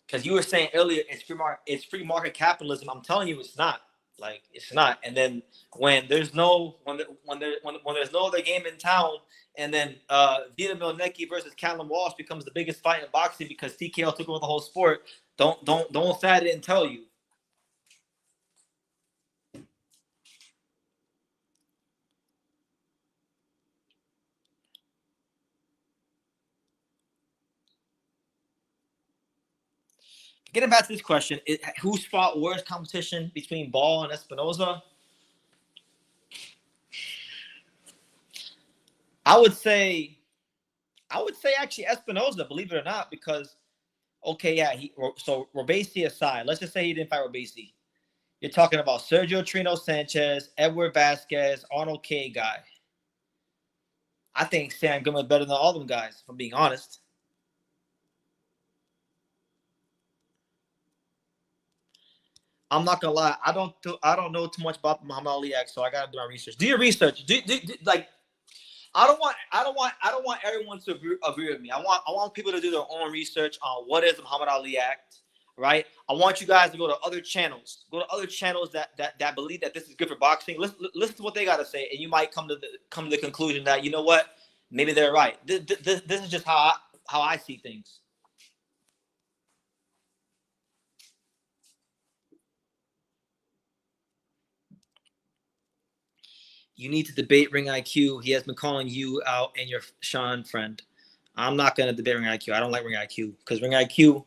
Because you were saying earlier it's free market capitalism. I'm telling you, it's not. Like, it's not. And then when there's no other game in town, and then Vita Milnecki versus Callum Walsh becomes the biggest fight in boxing because TKO took over the whole sport. Don't say I didn't tell you. Getting back to this question, who fought worse competition between Ball and Espinoza? I would say actually Espinoza, believe it or not, because okay, yeah, so Robesi aside, let's just say he didn't fight Robesi. You're talking about Sergio Trino Sanchez, Edward Vasquez, Arnold K. guy. I think Sam Goodman is better than all them guys, if I'm being honest. I'm not gonna lie. I don't know too much about Muhammad Ali Act, so I gotta do my research. Do your research. Like I don't want everyone to agree with me. I want people to do their own research on what is the Muhammad Ali Act, right? I want you guys to go to other channels. Go to other channels that believe that this is good for boxing. Listen to what they gotta say, and you might come to the conclusion that, you know what, maybe they're right. This is just how I see things. You need to debate Ring IQ. He has been calling you out and your Sean friend. I'm not gonna debate Ring IQ. I don't like Ring IQ because Ring IQ,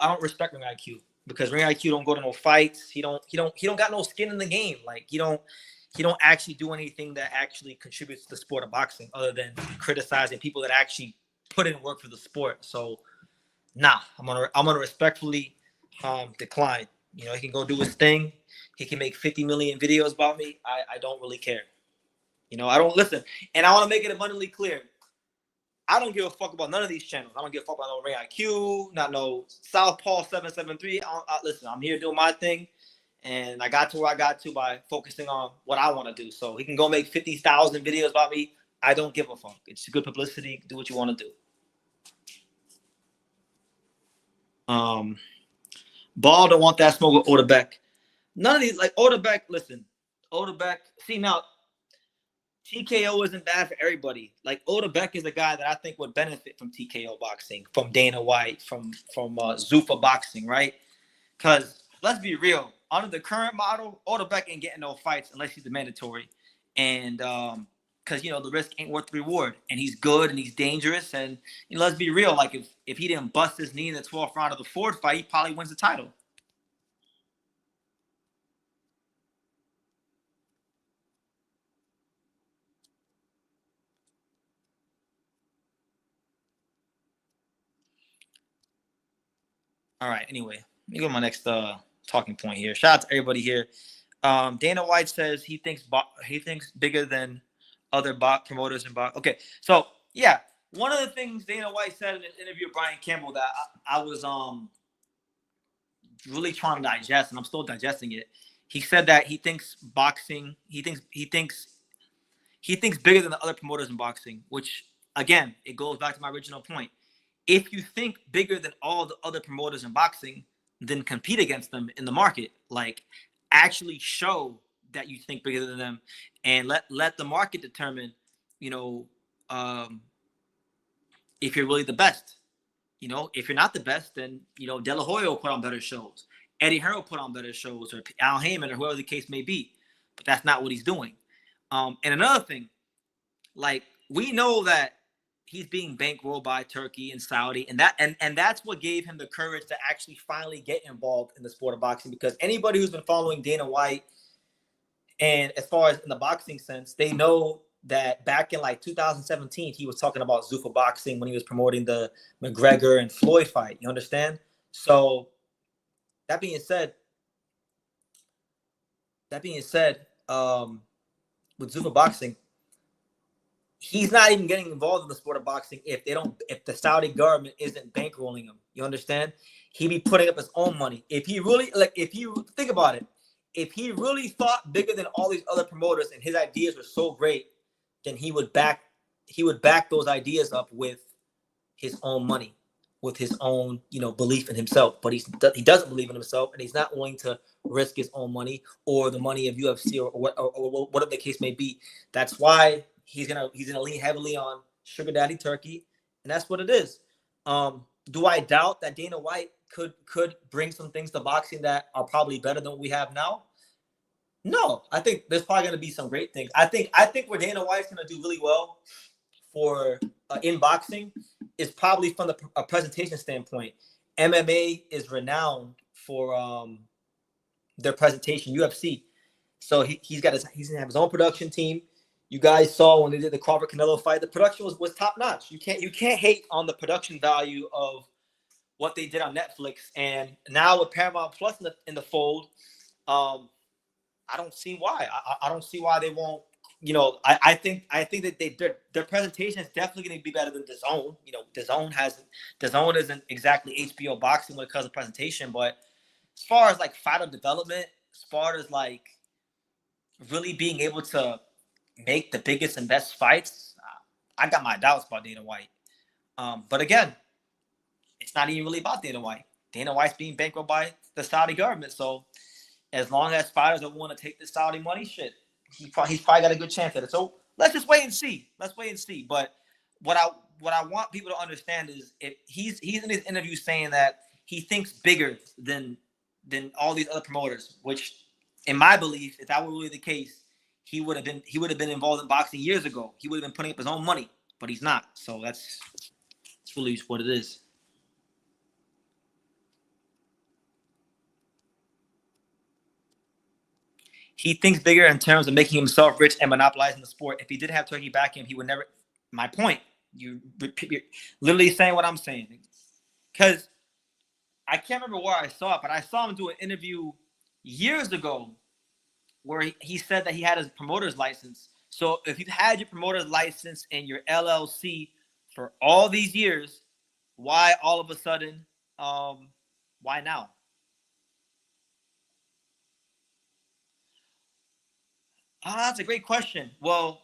I don't respect Ring IQ because Ring IQ don't go to no fights. He don't got no skin in the game. Like he don't actually do anything that actually contributes to the sport of boxing other than criticizing people that actually put in work for the sport. So nah, I'm gonna respectfully decline. You know, he can go do his thing. He can make 50 million videos about me. I don't really care. You know, I don't listen. And I want to make it abundantly clear. I don't give a fuck about none of these channels. I don't give a fuck about no Ray IQ, not no Southpaw 773. Listen, I'm here doing my thing. And I got to where I got to by focusing on what I want to do. So he can go make 50,000 videos about me. I don't give a fuck. It's good publicity. Do what you want to do. Ball don't want that smoke with Odebek. None of these, like Odebek, listen, Odebek, see now, TKO isn't bad for everybody. Like Odebek is a guy that I think would benefit from TKO boxing, from Dana White, from ZUFFA Boxing, right? Because let's be real, under the current model, Odebek ain't getting no fights unless he's the mandatory, and because you know the risk ain't worth the reward, and he's good and he's dangerous, and you know, let's be real, like if he didn't bust his knee in the 12th round of the Ford fight, he probably wins the title. All right. Anyway, let me go to my next talking point here. Shout out to everybody here. Dana White says he thinks bigger than other promoters and box. Okay, so yeah, one of the things Dana White said in an interview with Brian Campbell that I was really trying to digest, and I'm still digesting it. He said that he thinks boxing. He thinks bigger than the other promoters in boxing, which again, it goes back to my original point. If you think bigger than all the other promoters in boxing, then compete against them in the market. Like actually show that you think bigger than them, and let the market determine, you know, if you're really the best. You know, if you're not the best, then you know De La Hoya will put on better shows, Eddie Hearn will put on better shows, or Al Heyman, or whoever the case may be. But that's not what he's doing. And another thing, like we know that he's being bankrolled by Turkey and Saudi, and that's what gave him the courage to actually finally get involved in the sport of boxing. Because anybody who's been following Dana White, and as far as in the boxing sense, they know that back in like 2017, he was talking about ZUFFA Boxing when he was promoting the McGregor and Floyd fight. You understand? So that being said, with ZUFFA Boxing, he's not even getting involved in the sport of boxing if the Saudi government isn't bankrolling him. You understand? He'd be putting up his own money. If you think about it, if he really thought bigger than all these other promoters and his ideas were so great, then he would back those ideas up with his own money, with his own, you know, belief in himself. But he doesn't believe in himself, and he's not willing to risk his own money or the money of UFC or whatever the case may be. That's why he's gonna lean heavily on Sugar Daddy Turkey, and that's what it is. Do I doubt that Dana White could bring some things to boxing that are probably better than what we have now? No, I think there's probably going to be some great things. I think where Dana White's going to do really well for in boxing is probably from a presentation standpoint. MMA is renowned for their presentation, UFC. So he's gonna have his own production team. You guys saw when they did the Crawford Canelo fight, the production was top notch. You can't hate on the production value of what they did on Netflix. And now with Paramount Plus in the fold, I don't see why. I don't see why they won't. I think that their presentation is definitely going to be better than DAZN. DAZN isn't exactly HBO boxing when it comes to presentation, but as far as like fighter development, as far as like really being able to make the biggest and best fights, I got my doubts about Dana White. But again, it's not even really about Dana White. Dana White's being bankrolled by the Saudi government. So as long as fighters don't want to take the Saudi money, shit, he's probably got a good chance at it. So let's just wait and see. But what I want people to understand is if he's in his interview saying that he thinks bigger than all these other promoters, which in my belief, if that were really the case, he would have been involved in boxing years ago. He would have been putting up his own money, but he's not. So that's really just what it is. He thinks bigger in terms of making himself rich and monopolizing the sport. If he didn't have Turkey backing him, he would never. My point. You're literally saying what I'm saying. Because I can't remember where I saw it, but I saw him do an interview years ago where he said that he had his promoter's license. So if you've had your promoter's license and your LLC for all these years, why all of a sudden, why now? That's a great question. Well,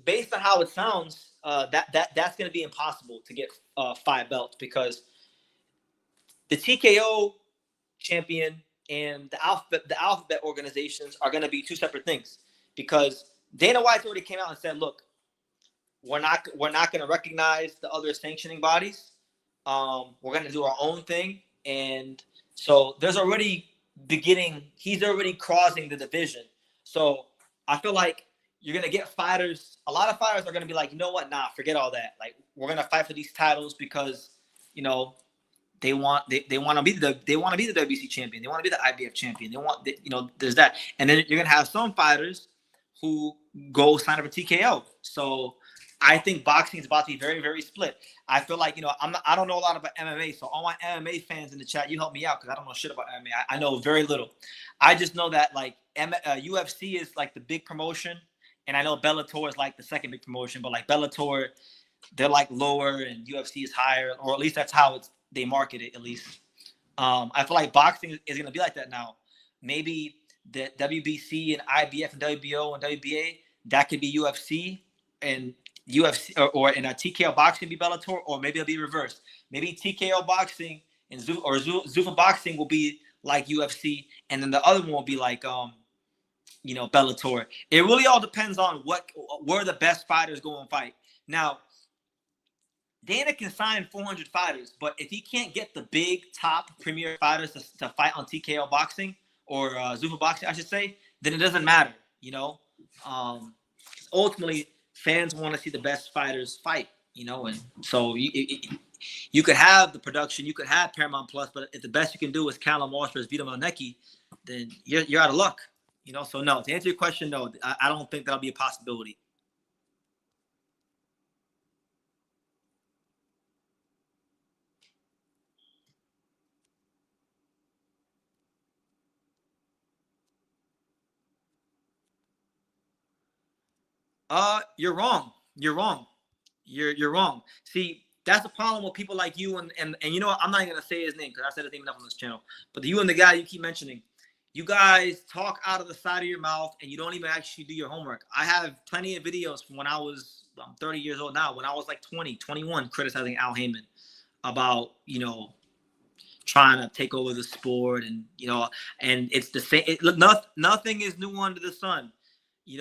based on how it sounds, that's going to be impossible to get 5 belts because the TKO champion and the alphabet organizations are going to be 2 separate things because Dana White already came out and said, look, we're not going to recognize the other sanctioning bodies. We're going to do our own thing. And so he's already crossing the division. So I feel like you're going to get fighters. A lot of fighters are going to be like, you know what? Nah, forget all that. Like, we're going to fight for these titles because, they want to be the WBC champion. They want to be the IBF champion. They want, there's that. And then you're going to have some fighters who go sign up for TKO. So I think boxing is about to be very, very split. I feel like, I don't know a lot about MMA. So all my MMA fans in the chat, you help me out because I don't know shit about MMA. I know very little. I just know that like UFC is like the big promotion. And I know Bellator is like the second big promotion. But like Bellator, they're like lower and UFC is higher. Or at least that's how they market it, at least. I feel like boxing is going to be like that now. Maybe the WBC and IBF and WBO and WBA, that could be UFC and UFC or in a TKO boxing be Bellator, or maybe it'll be reversed. Maybe TKO boxing and ZUFFA Boxing will be like UFC, and then the other one will be like Bellator. It really all depends on where the best fighters go and fight. Now, Dana can sign 400 fighters, but if he can't get the big top premier fighters to fight on TKO boxing or ZUFFA Boxing, I should say, then it doesn't matter. Ultimately, fans want to see the best fighters fight. And so you could have the production, you could have Paramount Plus, but if the best you can do is Callum Walsh versus Vito Malnecki, then you're out of luck. So no. To answer your question, no, I don't think that'll be a possibility. You're wrong. You're wrong. You're wrong. See, that's the problem with people like you and you know what? I'm not even gonna say his name because I said his name enough on this channel. But you and the guy you keep mentioning, you guys talk out of the side of your mouth and you don't even actually do your homework. I have plenty of videos from when I'm 30 years old now, when I was like 20, 21, criticizing Al Heyman about, trying to take over the sport and, and it's the same. Look, nothing is new under the sun.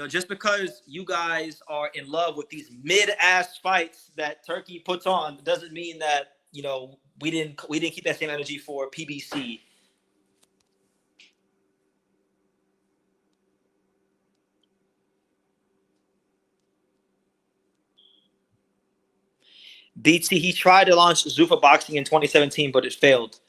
Just because you guys are in love with these mid-ass fights that Turkey puts on doesn't mean that, we didn't keep that same energy for PBC. BT, he tried to launch ZUFFA Boxing in 2017, but it failed.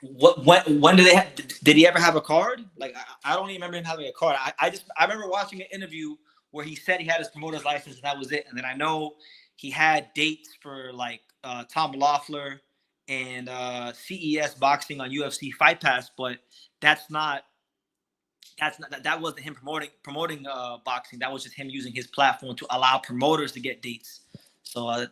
When did they did he ever have a card? Like I don't even remember him having a card. I remember watching an interview where he said he had his promoter's license and that was it. And then I know he had dates for like Tom Loeffler and CES boxing on UFC Fight Pass, but that wasn't him promoting boxing. That was just him using his platform to allow promoters to get dates. So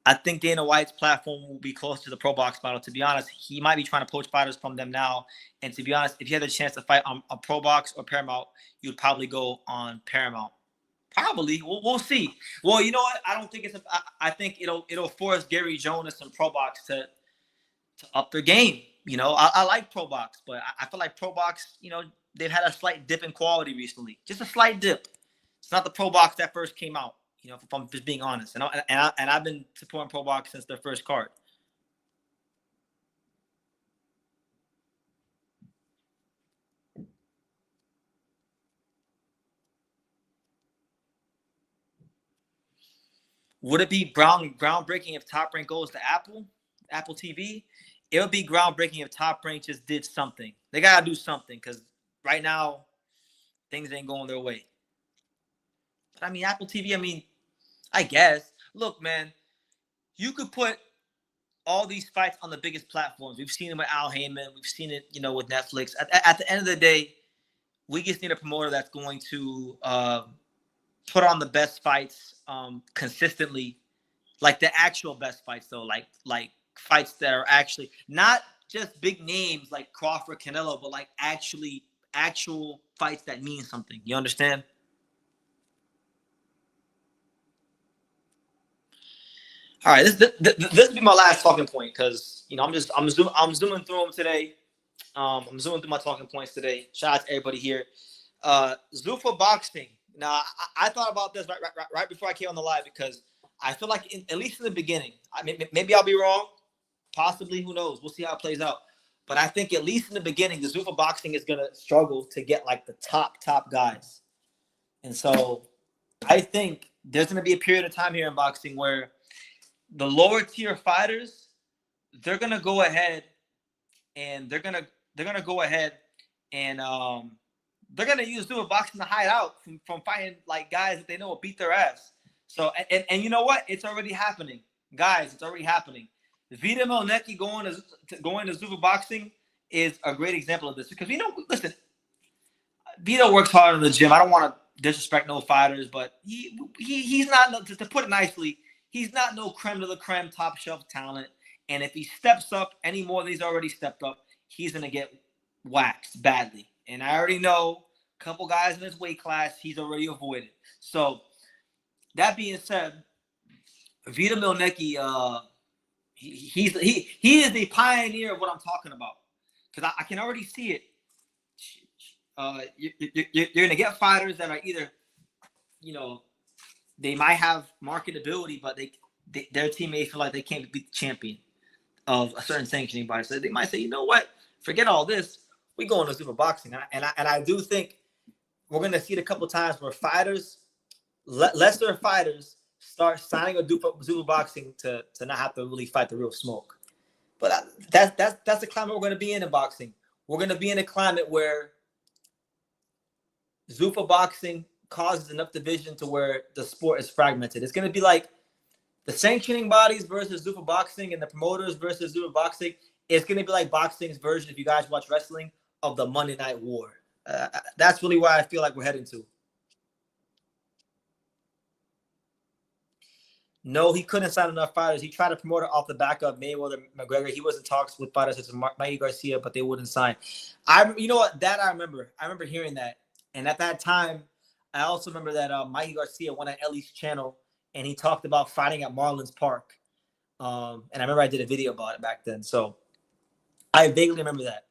I think Dana White's platform will be close to the Pro Box model. To be honest, he might be trying to poach fighters from them now. And to be honest, if you had the chance to fight on a Pro Box or Paramount, you'd probably go on Paramount. Probably. We'll see. Well, you know what? I don't think it's. I think it'll force Gary Jonas and Pro Box to up their game. You know, I like Pro Box, but I feel like Pro Box, you know, they've had a slight dip in quality recently. Just a slight dip. It's not the Pro Box that first came out. You know, if I'm just being honest, and I've been supporting Pro Box since their first card. Would it be groundbreaking if Top Rank goes to Apple TV? It would be groundbreaking if Top Rank just did something. They gotta do something because right now things ain't going their way. But I mean, Apple TV. I mean, I guess. Look, man, you could put all these fights on the biggest platforms. We've seen it with Al Heyman. We've seen it, you know, with Netflix. At the end of the day, we just need a promoter that's going to put on the best fights consistently, like the actual best fights, though, like fights that are actually not just big names like Crawford, Canelo, but like actual fights that mean something. You understand? All right, this will be my last talking point because you know I'm zooming through them today. I'm zooming through my talking points today. Shout out to everybody here. ZUFFA Boxing. Now I thought about this right before I came on the live because I feel like at least in the beginning, maybe I'll be wrong, possibly, who knows? We'll see how it plays out. But I think at least in the beginning, the ZUFFA Boxing is gonna struggle to get like the top guys, and so I think there's gonna be a period of time here in boxing where the lower tier fighters, they're gonna go ahead and they're gonna go ahead and they're gonna use ZUFFA Boxing to hide out from fighting like guys that they know will beat their ass. So and you know what? It's already happening, guys. It's already happening. Vita Milnecki going to ZUFFA Boxing is a great example of this because we know. Listen, Vito works hard in the gym. I don't want to disrespect no fighters, but he's not, to put it nicely, he's not no creme de la creme top shelf talent. And if he steps up any more than he's already stepped up, he's gonna get waxed badly. And I already know a couple guys in his weight class he's already avoided. So that being said, Vita Milnecki, he is the pioneer of what I'm talking about because I can already see it. You're gonna get fighters that are either, you know, they might have marketability, but their teammates feel like they can't beat the champion of a certain sanctioning body. So they might say, you know what, forget all this. We going to ZUFFA Boxing, and I do think we're gonna see it a couple times where fighters, lesser fighters, start signing a ZUFFA Boxing to not have to really fight the real smoke. But that's the climate we're gonna be in boxing. We're gonna be in a climate where ZUFFA Boxing causes enough division to where the sport is fragmented. It's going to be like the sanctioning bodies versus ZUFFA Boxing and the promoters versus ZUFFA Boxing. It's going to be like boxing's version, if you guys watch wrestling, of the Monday Night War. That's really where I feel like we're heading to. No, he couldn't sign enough fighters. He tried to promote it off the back of Mayweather McGregor. He was in talks with fighters such as Mikey Garcia, but they wouldn't sign. You know what? That I remember. I remember hearing that. And at that time, I also remember that Mikey Garcia went on Ellie's channel and he talked about fighting at Marlins Park. And I remember I did a video about it back then. So I vaguely remember that.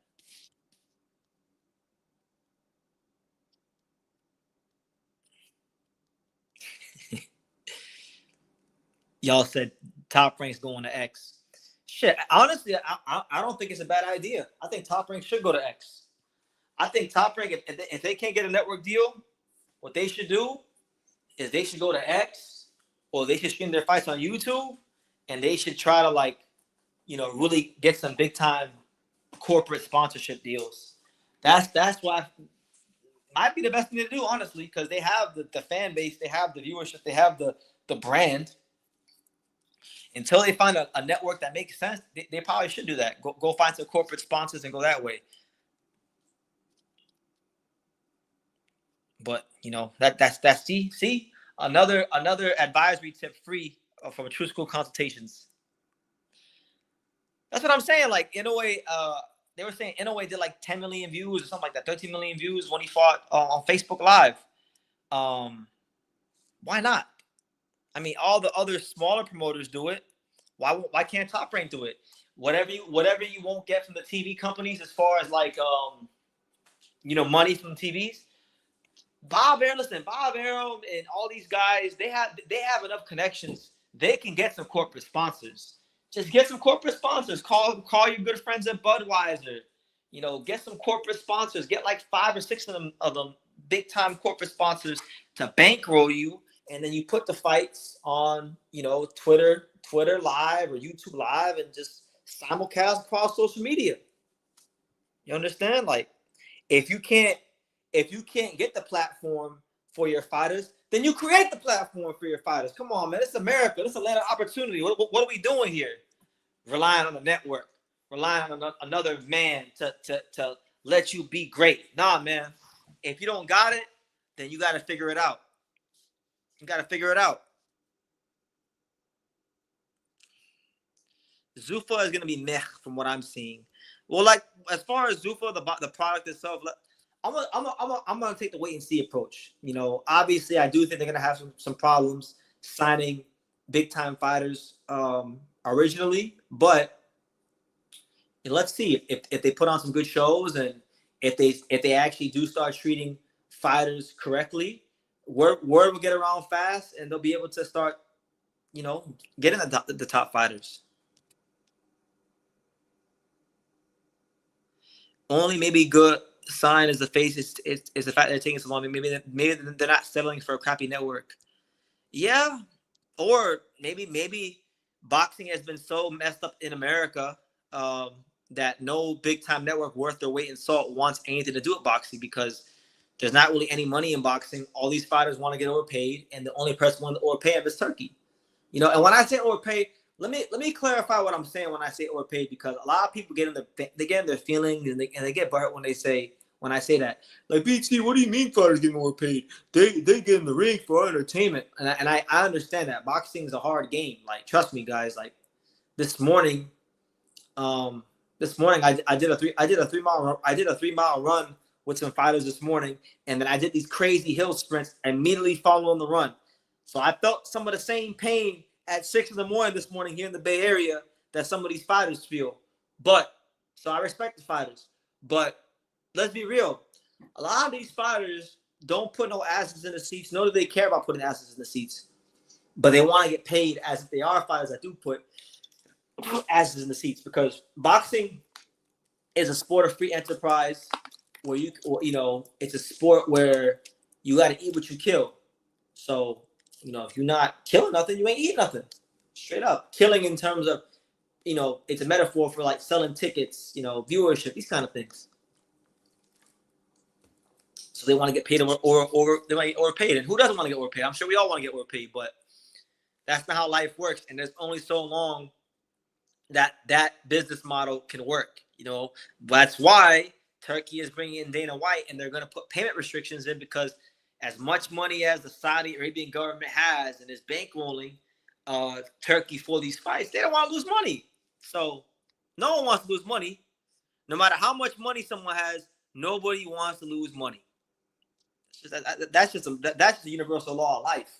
Y'all said Top Rank's going to X. Shit, honestly, I don't think it's a bad idea. I think Top Rank should go to X. I think Top Rank, if they can't get a network deal, what they should do is they should go to X, or they should stream their fights on YouTube, and they should try to, like, really get some big time corporate sponsorship deals. That's why might be the best thing to do, honestly, because they have the fan base, they have the viewership, they have the brand. Until they find a network that makes sense, they probably should do that. Go find some corporate sponsors and go that way. But that's see another advisory tip free from True School Consultations. That's what I'm saying. Like, Inoue, they were saying Inoue did like 10 million views or something like that, 13 million views when he fought on Facebook Live. Why not? I mean, all the other smaller promoters do it. Why can't Top Rank do it? Whatever you won't get from the TV companies as far as like money from TVs. Bob Arum and all these guys, they have enough connections. They can get some corporate sponsors. Just get some corporate sponsors. Call your good friends at Budweiser. Get some corporate sponsors. Get like 5 or 6 of them big time corporate sponsors to bankroll you, and then you put the fights on Twitter Live or YouTube Live and just simulcast across social media. You understand? Like, if you can't get the platform for your fighters, then you create the platform for your fighters. Come on, man. It's America. It's a land of opportunity. What are we doing here? Relying on the network. Relying on another man to let you be great. Nah, man. If you don't got it, then you got to figure it out. You got to figure it out. ZUFFA is going to be meh from what I'm seeing. Well, like, as far as ZUFFA, the product itself, I'm gonna take the wait and see approach. Obviously, I do think they're gonna have some problems signing big time fighters originally, but let's see if they put on some good shows, and if they actually do start treating fighters correctly, word will get around fast, and they'll be able to start getting the top fighters. Only maybe good sign is the face is the fact that they're taking so long. Maybe they're not settling for a crappy network. Yeah, or maybe boxing has been so messed up in America that no big time network worth their weight in salt wants anything to do with boxing, because there's not really any money in boxing. All these fighters want to get overpaid, and the only person willing to overpay them is Turkey. And when I say overpaid, let me clarify what I'm saying when I say overpaid, because a lot of people get in their feelings, and they get burnt when I say that. Like, BT, what do you mean fighters getting overpaid? They get in the ring for entertainment, and I understand that boxing is a hard game. Like, trust me, guys. Like, this morning I did a 3-mile run with some fighters this morning, and then I did these crazy hill sprints immediately following the run. So I felt some of the same pain at 6 a.m. this morning here in the Bay Area that some of these fighters feel. So I respect the fighters. But let's be real. A lot of these fighters don't put no asses in the seats, nor do they care about putting asses in the seats. But they want to get paid as if they are fighters that do put asses in the seats, because boxing is a sport of free enterprise where it's a sport where you got to eat what you kill. So, if you're not killing nothing, you ain't eating nothing. Straight up. Killing in terms of, it's a metaphor for like selling tickets, viewership, these kind of things. So they want to get paid or they might get overpaid. And who doesn't want to get overpaid? I'm sure we all want to get overpaid, but that's not how life works. And there's only so long that business model can work. That's why Turkey is bringing in Dana White, and they're going to put payment restrictions in, because as much money as the Saudi Arabian government has and is bankrolling Turkey for these fights, they don't want to lose money. So no one wants to lose money. No matter how much money someone has, nobody wants to lose money. That's just the universal law of life.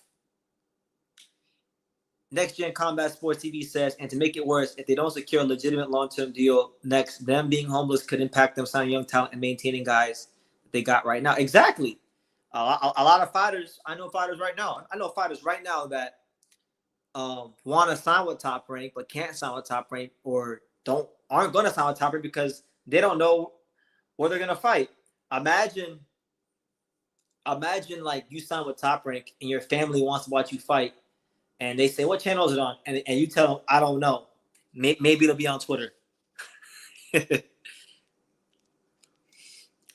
Next Gen Combat Sports TV says, and to make it worse, if they don't secure a legitimate long-term deal next, them being homeless could impact them signing young talent and maintaining guys they got right now. Exactly. A lot of fighters, I know fighters right now that want to sign with Top Rank but can't sign with Top Rank, or aren't going to sign with Top Rank because they don't know where they're going to fight. Imagine imagine like you sign with Top Rank and your family wants to watch you fight, and they say, "What channel is it on?" And you tell them, "I don't know. Maybe it'll be on Twitter."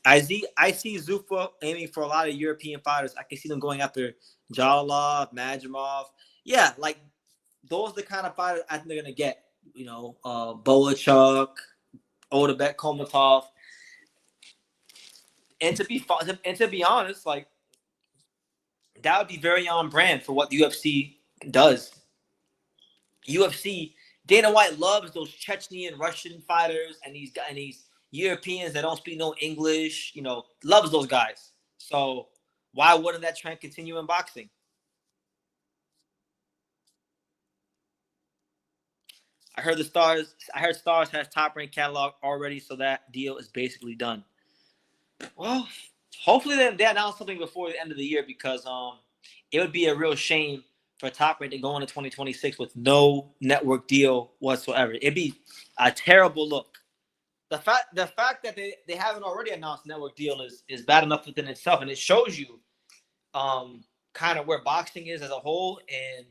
I see Zuffa aiming for a lot of European fighters. I can see them going after Jalolov, Madrimov. Yeah, like those are the kind of fighters I think they're gonna get. Bolachuk, Odebek, Komatov, and to be honest, like that would be very on brand for what the UFC does. UFC, Dana White loves those Chechnyan Russian fighters and these Europeans that don't speak no English. Loves those guys. So why wouldn't that trend continue in boxing? I heard Stars has Top Rank catalog already, so that deal is basically done. Well, hopefully they announce something before the end of the year, because it would be a real shame for Top Rank to go into 2026 with no network deal whatsoever. It'd be a terrible look. The fact that they haven't already announced a network deal is bad enough within itself, and it shows you kind of where boxing is as a whole, and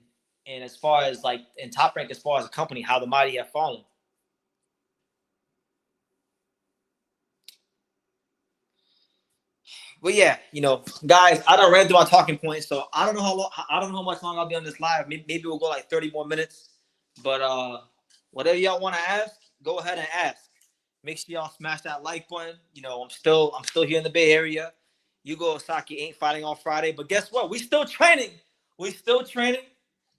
as far as like in Top Rank, as far as a company, how the mighty have fallen. But yeah, guys, I don't ran through my talking points, so I don't know how much long I'll be on this live. Maybe we'll go like 30 more minutes. But whatever y'all want to ask, go ahead and ask. Make sure y'all smash that like button. I'm still here in the Bay Area. Yugo Osaki ain't fighting on Friday, but guess what? We still training. We still training.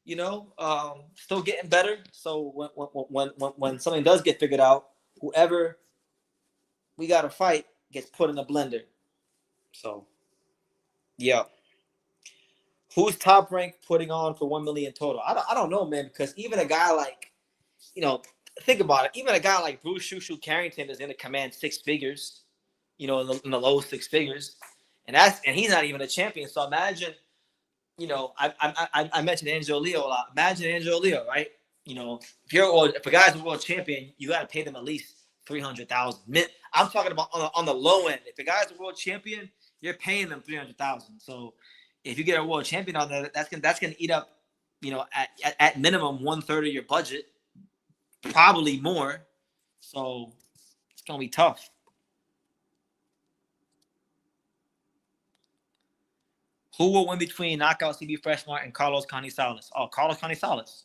Still getting better. So when something does get figured out, whoever we got to fight gets put in the blender. So, yeah. Who's Top Rank putting on for 1 million total? I don't know, man, because even a guy like, think about it. Even a guy like Bruce Shushu Carrington is going to command six figures, in the low six figures, and he's not even a champion. So imagine, I mentioned Angelo Leo a lot. Imagine Angelo Leo, right? If a guy's a world champion, you got to pay them at least 300,000. I'm talking about on the low end. If a guy's a world champion, you're paying them 300,000. So if you get a world champion on there, that's gonna eat up, at minimum 1/3 of your budget, probably more. So it's gonna be tough. Who will win between Knockout CB Freshmart and Carlos Canizales? Oh, Carlos Canizales.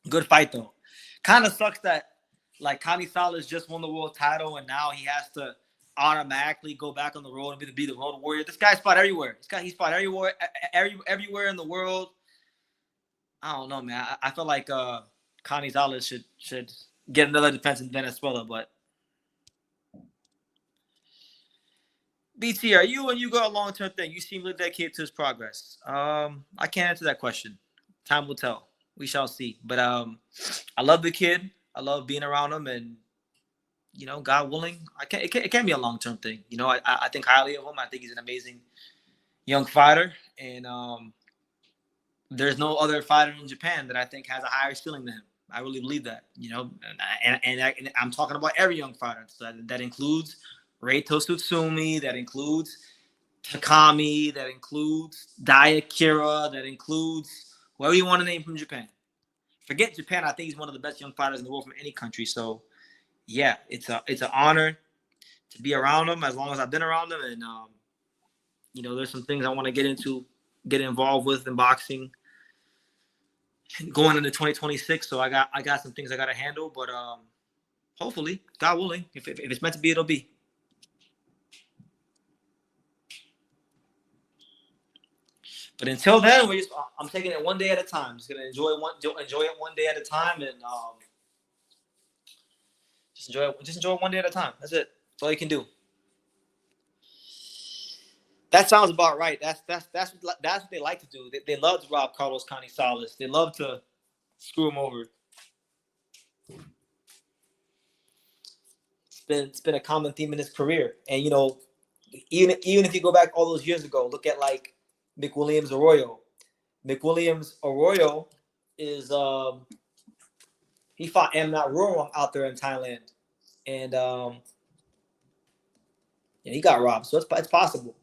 Good fight though. Kind of sucks that like Canizales just won the world title and now he has to automatically go back on the road and be the road warrior. This guy's fought everywhere. He's fought everywhere in the world. I don't know, man. I feel like Canizales should get another defense in Venezuela, but BT, are you and Yugo a long-term thing? You seem really dedicated to his progress. I can't answer that question. Time will tell. We shall see. But I love the kid. I love being around him, and God willing, it can be a long-term thing. I think highly of him. I think he's an amazing young fighter, and there's no other fighter in Japan that I think has a higher ceiling than him. I really believe that. And I'm talking about every young fighter. So that includes Reito Tsutsumi, that includes Takami, that includes Daikira, that includes whoever you want to name from Japan. Forget Japan. I think he's one of the best young fighters in the world from any country. So, yeah, it's an honor to be around him as long as I've been around him. And, there's some things I want to get involved with in boxing going into 2026. So I got some things I got to handle. But hopefully, God willing, if it's meant to be, it'll be. But until then, I'm taking it one day at a time. Just gonna enjoy it one day at a time, and just enjoy it one day at a time. That's it. That's all you can do. That sounds about right. That's what they like to do. They love to rob Carlos Canizales. They love to screw him over. It's been a common theme in his career, and even if you go back all those years ago, look at like McWilliams Arroyo. McWilliams Arroyo is he fought Amnat Ruram out there in Thailand, and he got robbed. So it's possible.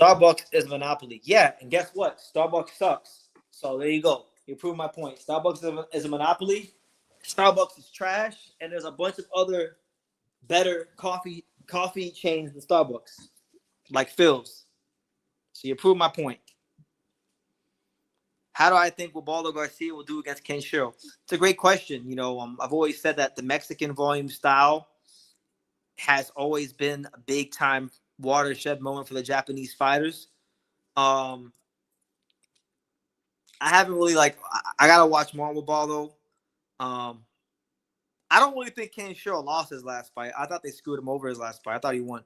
Starbucks is monopoly. Yeah, and guess what? Starbucks sucks. So there you go. You prove my point. Starbucks is a monopoly. Starbucks is trash, and there's a bunch of other better coffee chains than Starbucks, like Phil's. So you prove my point. How do I think Ubaldo Garcia will do against Ken Shiro? It's a great question. I've always said that the Mexican volume style has always been a big time watershed moment for the Japanese fighters. I haven't really I gotta watch more Ubaldo. I don't really think Ken Shiro lost his last fight. I thought they screwed him over his last fight. I thought he won.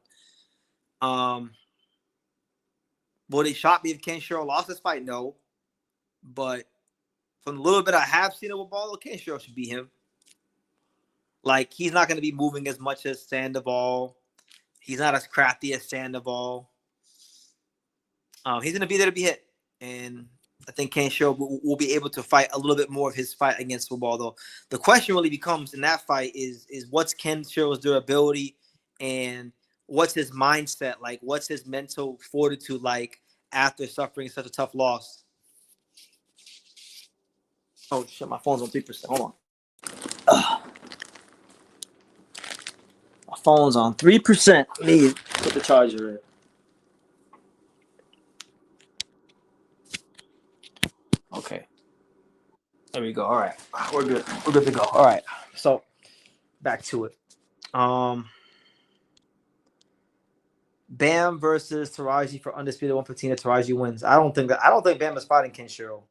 Would it shock me if Ken Shiro lost this fight? No. But from the little bit I have seen of Ubaldo, Ken Shiro should beat him. He's not going to be moving as much as Sandoval. He's not as crafty as Sandoval. He's going to be there to be hit. And I think Ken Shiro will be able to fight a little bit more of his fight against Ubaldo. The question really becomes in that fight is what's Ken Shiro's durability and what's his mindset like? What's his mental fortitude like after suffering such a tough loss? Oh, shit, my phone's on 3%. Hold on. My phone's on 3%. I need to put the charger in. Okay. There we go. All right. We're good. We're good to go. All right. So, back to it. Bam versus Taraji for undisputed 115. Taraji wins. I don't think Bam is fighting Ken Shiro.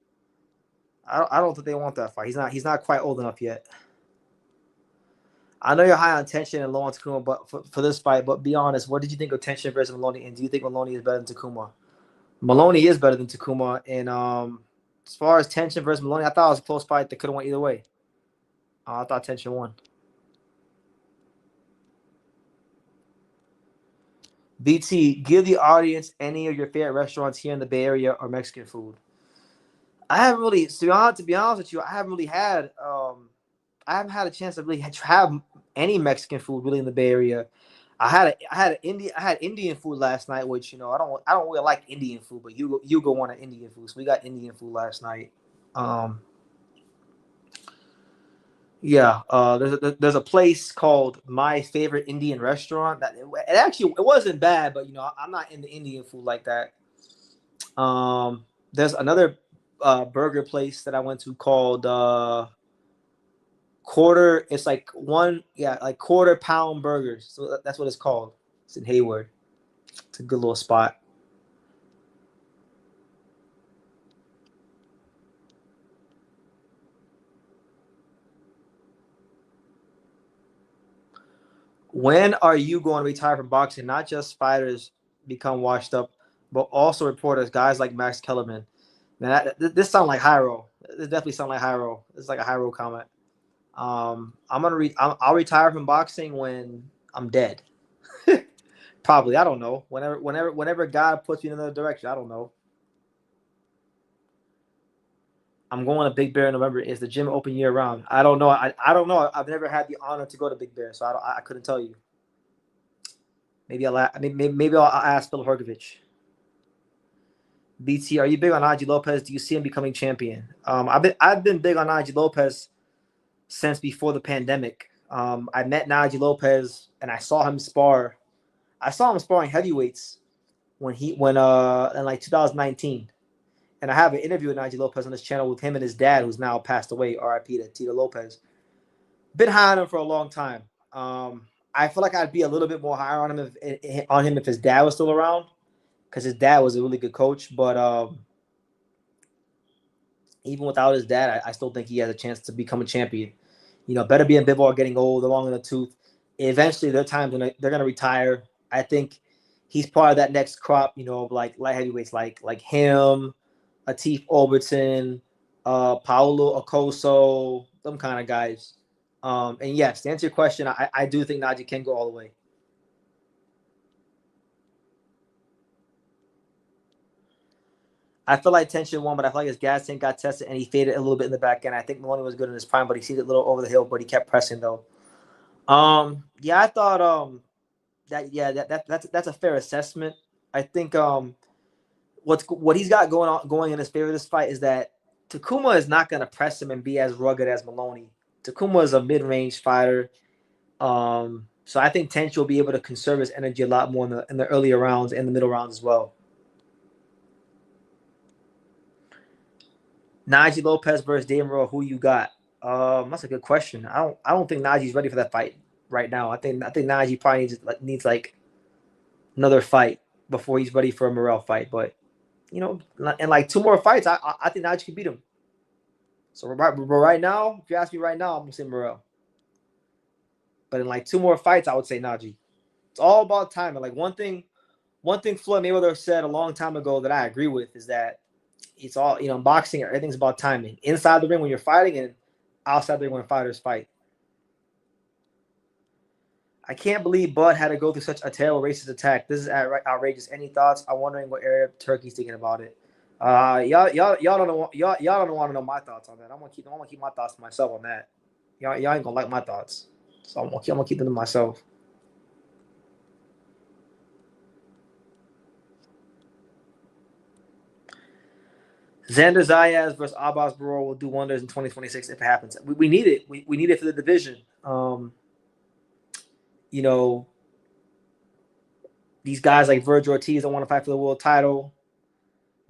I don't think they want that fight. He's not quite old enough yet. I know you're high on Tension and low on Takuma, but for this fight, but be honest, what did you think of Tension versus Maloney? And do you think Maloney is better than Takuma? Maloney is better than Takuma. And as far as Tension versus Maloney, I thought it was a close fight that could have went either way. I thought Tension won. BT, give the audience any of your favorite restaurants here in the Bay Area or Mexican food. I haven't really, to be honest with you, I haven't really had I haven't had a chance to really have any Mexican food really in the Bay Area. I had Indian food last night, which I don't really like Indian food, but you go on Indian food. So we got Indian food last night. There's a place called My Favorite Indian Restaurant that it wasn't bad, but I'm not into Indian food like that. There's another burger place that I went to called Quarter. It's like quarter pound burgers. So that's what it's called. It's in Hayward. It's a good little spot. When are you going to retire from boxing? Not just fighters become washed up, but also reporters, guys like Max Kellerman. Man, this sounds like Hyro. This definitely sounds like Hyro. It's like a Hyro comment. I'll retire from boxing when I'm dead. Probably. I don't know. Whenever God puts me in another direction, I don't know. I'm going to Big Bear in November. Is the gym open year round? I don't know. I don't know. I've never had the honor to go to Big Bear, so I couldn't tell you. Maybe I'll ask Phil Horgovich. BT, are you big on Najee Lopez? Do you see him becoming champion? I've been big on Najee Lopez since before the pandemic. I met Najee Lopez and I saw him spar. I saw him sparring heavyweights when in 2019. And I have an interview with Najee Lopez on this channel with him and his dad, who's now passed away, RIP to Tito Lopez. Been high on him for a long time. I feel like I'd be a little bit more higher on him if his dad was still around, because his dad was a really good coach. But even without his dad, I still think he has a chance to become a champion. Better be in Bivol getting old, long in the tooth. Eventually, there are times when they're going to retire. I think he's part of that next crop, like light heavyweights, like him, Atif Overton, Paulo Okoso, them kind of guys. And yes, to answer your question, I do think Najee can go all the way. I feel like Tension won, but I feel like his gas tank got tested and he faded a little bit in the back end. I think Maloney was good in his prime, but he seemed a little over the hill, but he kept pressing though. I thought that's a fair assessment. I think what he's got going in his favor of this fight is that Takuma is not going to press him and be as rugged as Maloney. Takuma is a mid-range fighter. So I think Tench will be able to conserve his energy a lot more in the earlier rounds and the middle rounds as well. Najee Lopez versus Dave Morrell, who you got? That's a good question. I don't think Najee's ready for that fight right now. I think Najee probably needs like another fight before he's ready for a Morrell fight. But in like 2 more fights, I think Najee can beat him. So right now, if you ask me right now, I'm gonna say Morrell. But in like 2 more fights, I would say Najee. It's all about timing. Like one thing Floyd Mayweather said a long time ago that I agree with is that it's all, in boxing, everything's about timing. Inside the ring when you're fighting and outside the ring when fighters fight. I can't believe Bud had to go through such a terrible racist attack. This is outrageous. Any thoughts? I'm wondering what Arab Turkey's thinking about it. Y'all don't want to know my thoughts on that. I'm gonna keep my thoughts to myself on that. Y'all ain't gonna like my thoughts, so I'm gonna keep them to myself. Xander Zayas versus Abbas Barrow will do wonders in 2026 if it happens. We need it. We need it for the division. These guys like Virgil Ortiz don't want to fight for the world title.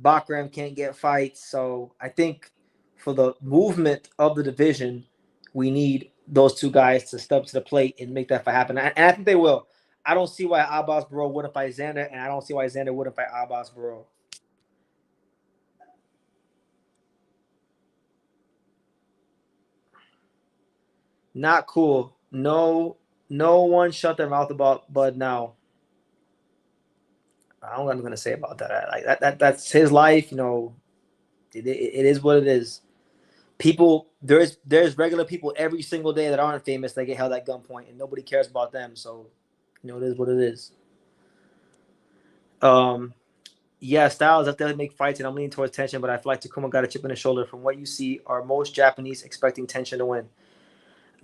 Bakram can't get fights. So I think for the movement of the division, we need those 2 guys to step to the plate and make that fight happen. And I think they will. I don't see why Abbas Barrow wouldn't fight Xander, and I don't see why Xander wouldn't fight Abbas Barrow. Not cool. No one shut their mouth about Bud now. I don't know what I'm gonna say about that. Like that's his life. It is what it is. People, there's regular people every single day that aren't famous that get held at gunpoint, and nobody cares about them. So, it is what it is. Yeah, Styles definitely make fights, and I'm leaning towards tension, but I feel like Takuma got a chip in his shoulder. From what you see, are most Japanese expecting tension to win?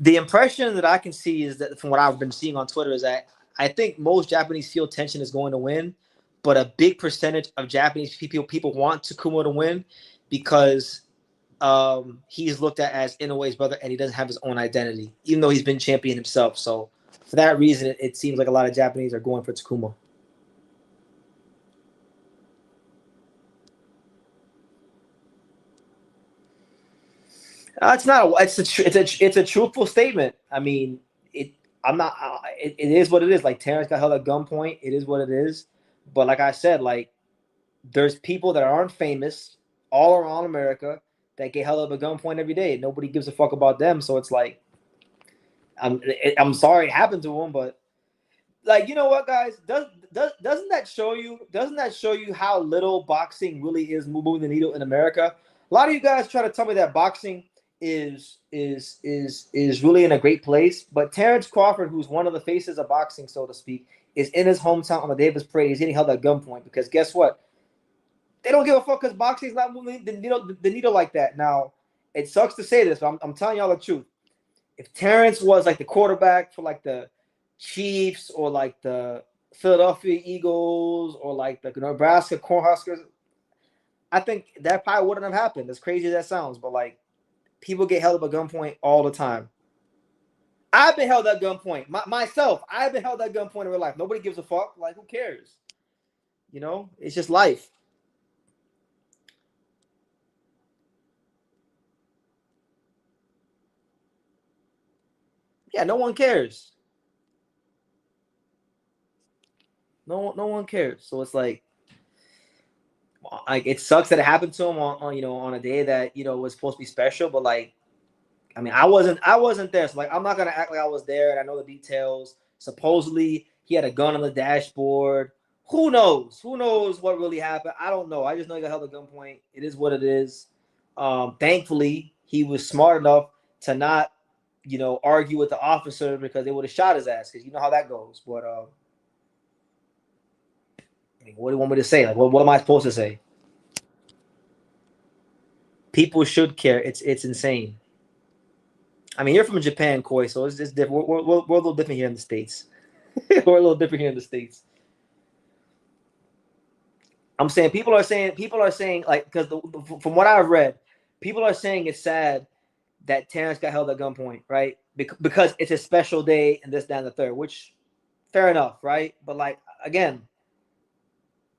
The impression that I can see is that from what I've been seeing on Twitter is that I think most Japanese feel tension is going to win, but a big percentage of Japanese people want Takuma to win because he's looked at as Inoue's brother and he doesn't have his own identity, even though he's been champion himself. So for that reason, it seems like a lot of Japanese are going for Takuma. It's not. It's a truthful statement. I mean, I'm not. It is what it is. Like Terrence got held at gunpoint. It is what it is. But like I said, like there's people that aren't famous all around America that get held up at gunpoint every day. Nobody gives a fuck about them. So it's like, I'm sorry it happened to them, but like, you know what, guys? Doesn't that show you? Doesn't that show you how little boxing really is moving the needle in America? A lot of you guys try to tell me that boxing is really in a great place, but Terrence Crawford, who's one of the faces of boxing, so to speak, is in his hometown on the Davis Parade. He's getting held at gunpoint because guess what? They don't give a fuck because boxing is not moving the needle like that. Now, it sucks to say this, but I'm telling y'all the truth. If Terrence was like the quarterback for like the Chiefs or like the Philadelphia Eagles or like the Nebraska Cornhuskers, I think that probably wouldn't have happened. As crazy as that sounds, but like people get held up at gunpoint all the time. I've been held at gunpoint myself. I've been held at gunpoint in real life. Nobody gives a fuck. Like, who cares? It's just life. Yeah, no one cares. No one cares. So it's like it sucks that it happened to him on a day that was supposed to be special. But like, I mean, I wasn't there. So like, I'm not gonna act like I was there and I know the details. Supposedly he had a gun on the dashboard. Who knows? Who knows what really happened? I don't know. I just know he got held at gunpoint. It is what it is. Thankfully, he was smart enough to not argue with the officer because they would have shot his ass, because you know how that goes. But what do you want me to say? Like, what am I supposed to say? People should care. It's insane. I mean, you're from Japan, Koi, so it's different. We're a little different here in the States. We're a little different here in the States. I'm saying people are saying like, because from what I've read, people are saying it's sad that Terrence got held at gunpoint, right? Because it's a special day and this, that, and the third, which fair enough, right? But like, again,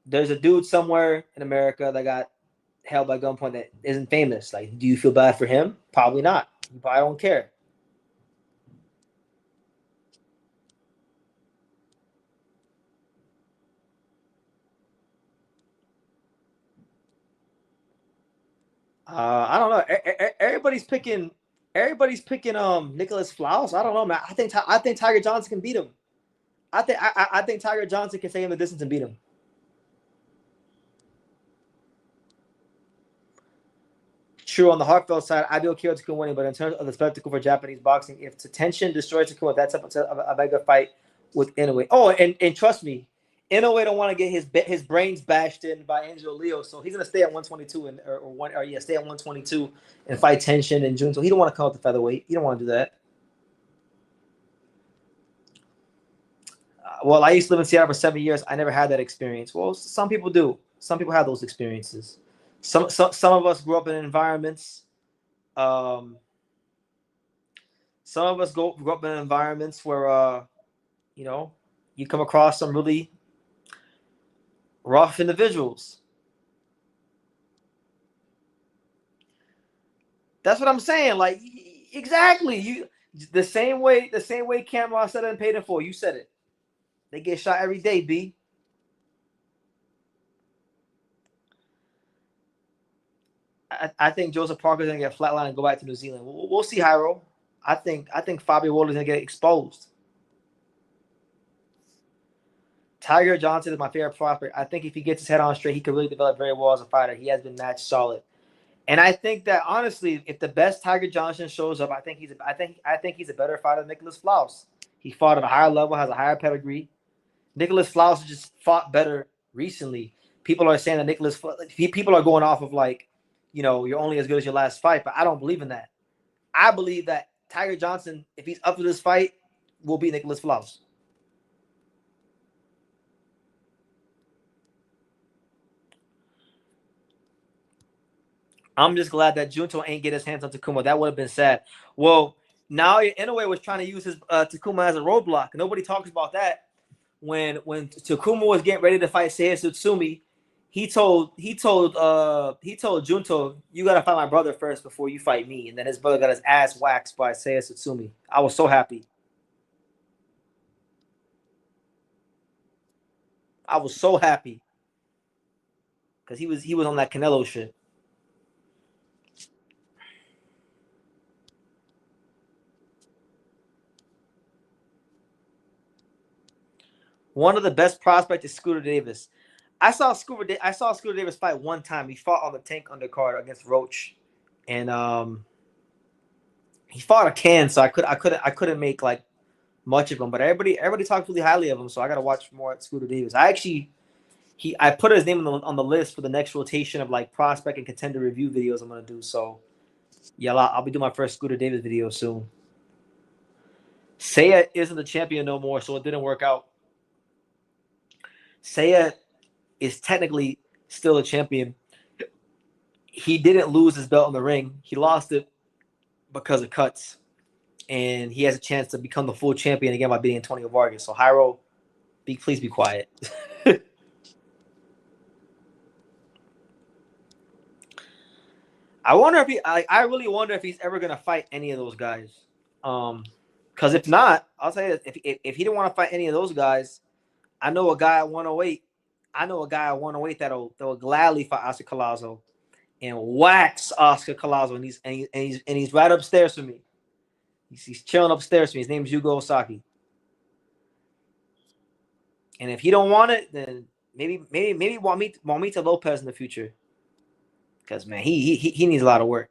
there's a dude somewhere in America that got held by gunpoint that isn't famous. Like, do you feel bad for him? Probably not. You probably don't care. I don't know. Everybody's picking. Everybody's picking Nicholas Flaus. I don't know, man. I think Tiger Johnson can beat him. I think Tiger Johnson can stay in the distance and beat him. True, on the heartfelt side, I do care Takuma winning, but in terms of the spectacle for Japanese boxing, if tension destroys Takuma, that's a bigger fight with Inoue. Oh, and trust me, Inoue don't want to get his brains bashed in by Angel Leo, so he's gonna stay at 122 stay at 122 and fight tension in June. So he don't want to come up to featherweight. He don't want to do that. Well, I used to live in Seattle for 7 years. I never had that experience. Well, some people do. Some people have those experiences. Some of us grew up in environments. Um, some of us grew up in environments where you know, you come across some really rough individuals. That's what I'm saying. Like, exactly. The same way Cameron said it and paid it for. You said it. They get shot every day, B. I think Joseph Parker's gonna get flatlined and go back to New Zealand. We'll see, Hyro. I think Fabio Waller's gonna get exposed. Tiger Johnson is my favorite prospect. I think if he gets his head on straight, he could really develop very well as a fighter. He has been match solid. And I think that honestly, if the best Tiger Johnson shows up, I think he's a better fighter than Nicholas Flaus. He fought at a higher level, has a higher pedigree. Nicholas Flaus just fought better recently. People are saying that people are going off of like, you're only as good as your last fight, but I don't believe in that. I believe that Tiger Johnson, if he's up to this fight, will beat Nicholas Flaus. I'm just glad that Junto ain't get his hands on Takuma. That would have been sad. Well, now Inoue was trying to use his Takuma as a roadblock. Nobody talks about that. When Takuma was getting ready to fight Seiya Tsutsumi, he told Junto, "You gotta fight my brother first before you fight me." And then his brother got his ass waxed by Seiya Tsutsumi. I was so happy. I was so happy because he was on that Canelo shit. One of the best prospects is Scooter Davis. I saw Scooter Davis fight one time. He fought on the Tank undercard against Roach, and he fought a can, so I couldn't make like much of him. But everybody talked really highly of him, so I got to watch more at Scooter Davis. I put his name on the list for the next rotation of like prospect and contender review videos I'm gonna do. So yeah, I'll be doing my first Scooter Davis video soon. Seiya isn't the champion no more, so it didn't work out. Seiya is technically still a champion. He didn't lose his belt in the ring. He lost it because of cuts. And he has a chance to become the full champion again by beating Antonio Vargas. So Hyro, please be quiet. I really wonder if he's ever gonna fight any of those guys. Because if not, I'll tell you this, if he didn't want to fight any of those guys, I know a guy at 108. I know a guy at 108 that'll gladly fight Oscar Collazo and wax Oscar Collazo, and he's right upstairs from me. He's chilling upstairs from me. His name's Yugo Osaki. And if he don't want it, then maybe Juanito Lopez in the future. Because man, he needs a lot of work.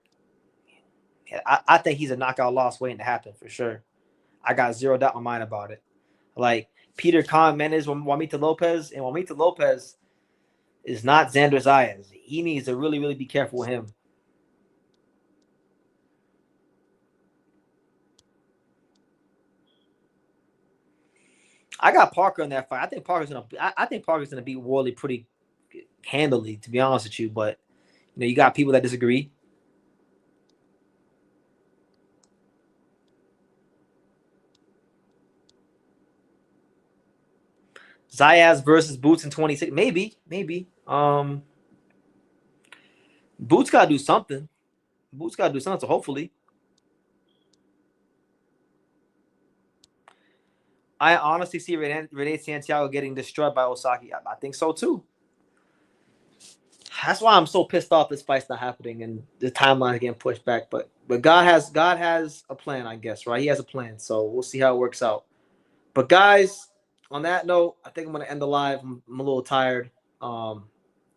I think he's a knockout loss waiting to happen for sure. I got zero doubt in my mind about it. Like Peter Khan managed Juanito Lopez, and Juanito Lopez is not Xander Zayas. He needs to really, really be careful with him. I got Parker in that fight. I think Parker's gonna beat Worley pretty handily, to be honest with you. But you know, you got people that disagree. Zayas versus Boots in 26. Maybe. Boots gotta do something. Boots gotta do something. So hopefully, I honestly see Rene Santiago getting destroyed by Osaki. I think so too. That's why I'm so pissed off this fight's not happening and the timeline is getting pushed back. But God has a plan, I guess, right? He has a plan. So we'll see how it works out. But guys, on that note, I think I'm gonna end the live. I'm a little tired. Um,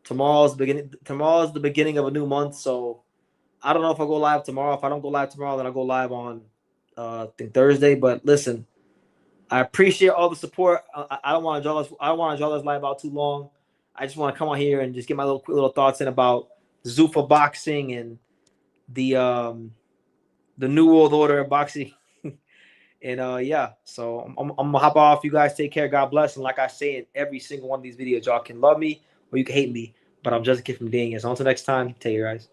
tomorrow's the beginning of a new month, so I don't know if I'll go live tomorrow. If I don't go live tomorrow, then I'll go live on I think Thursday. But listen, I appreciate all the support. I don't want to draw this. I don't want to draw this live out too long. I just want to come on here and just get my little thoughts in about ZUFFA Boxing and the New World Order of boxing. And yeah, so I'm gonna hop off. You guys take care. God bless. And like I say in every single one of these videos, y'all can love me or you can hate me, but I'm just a kid from Daniel. So until next time, take care, guys.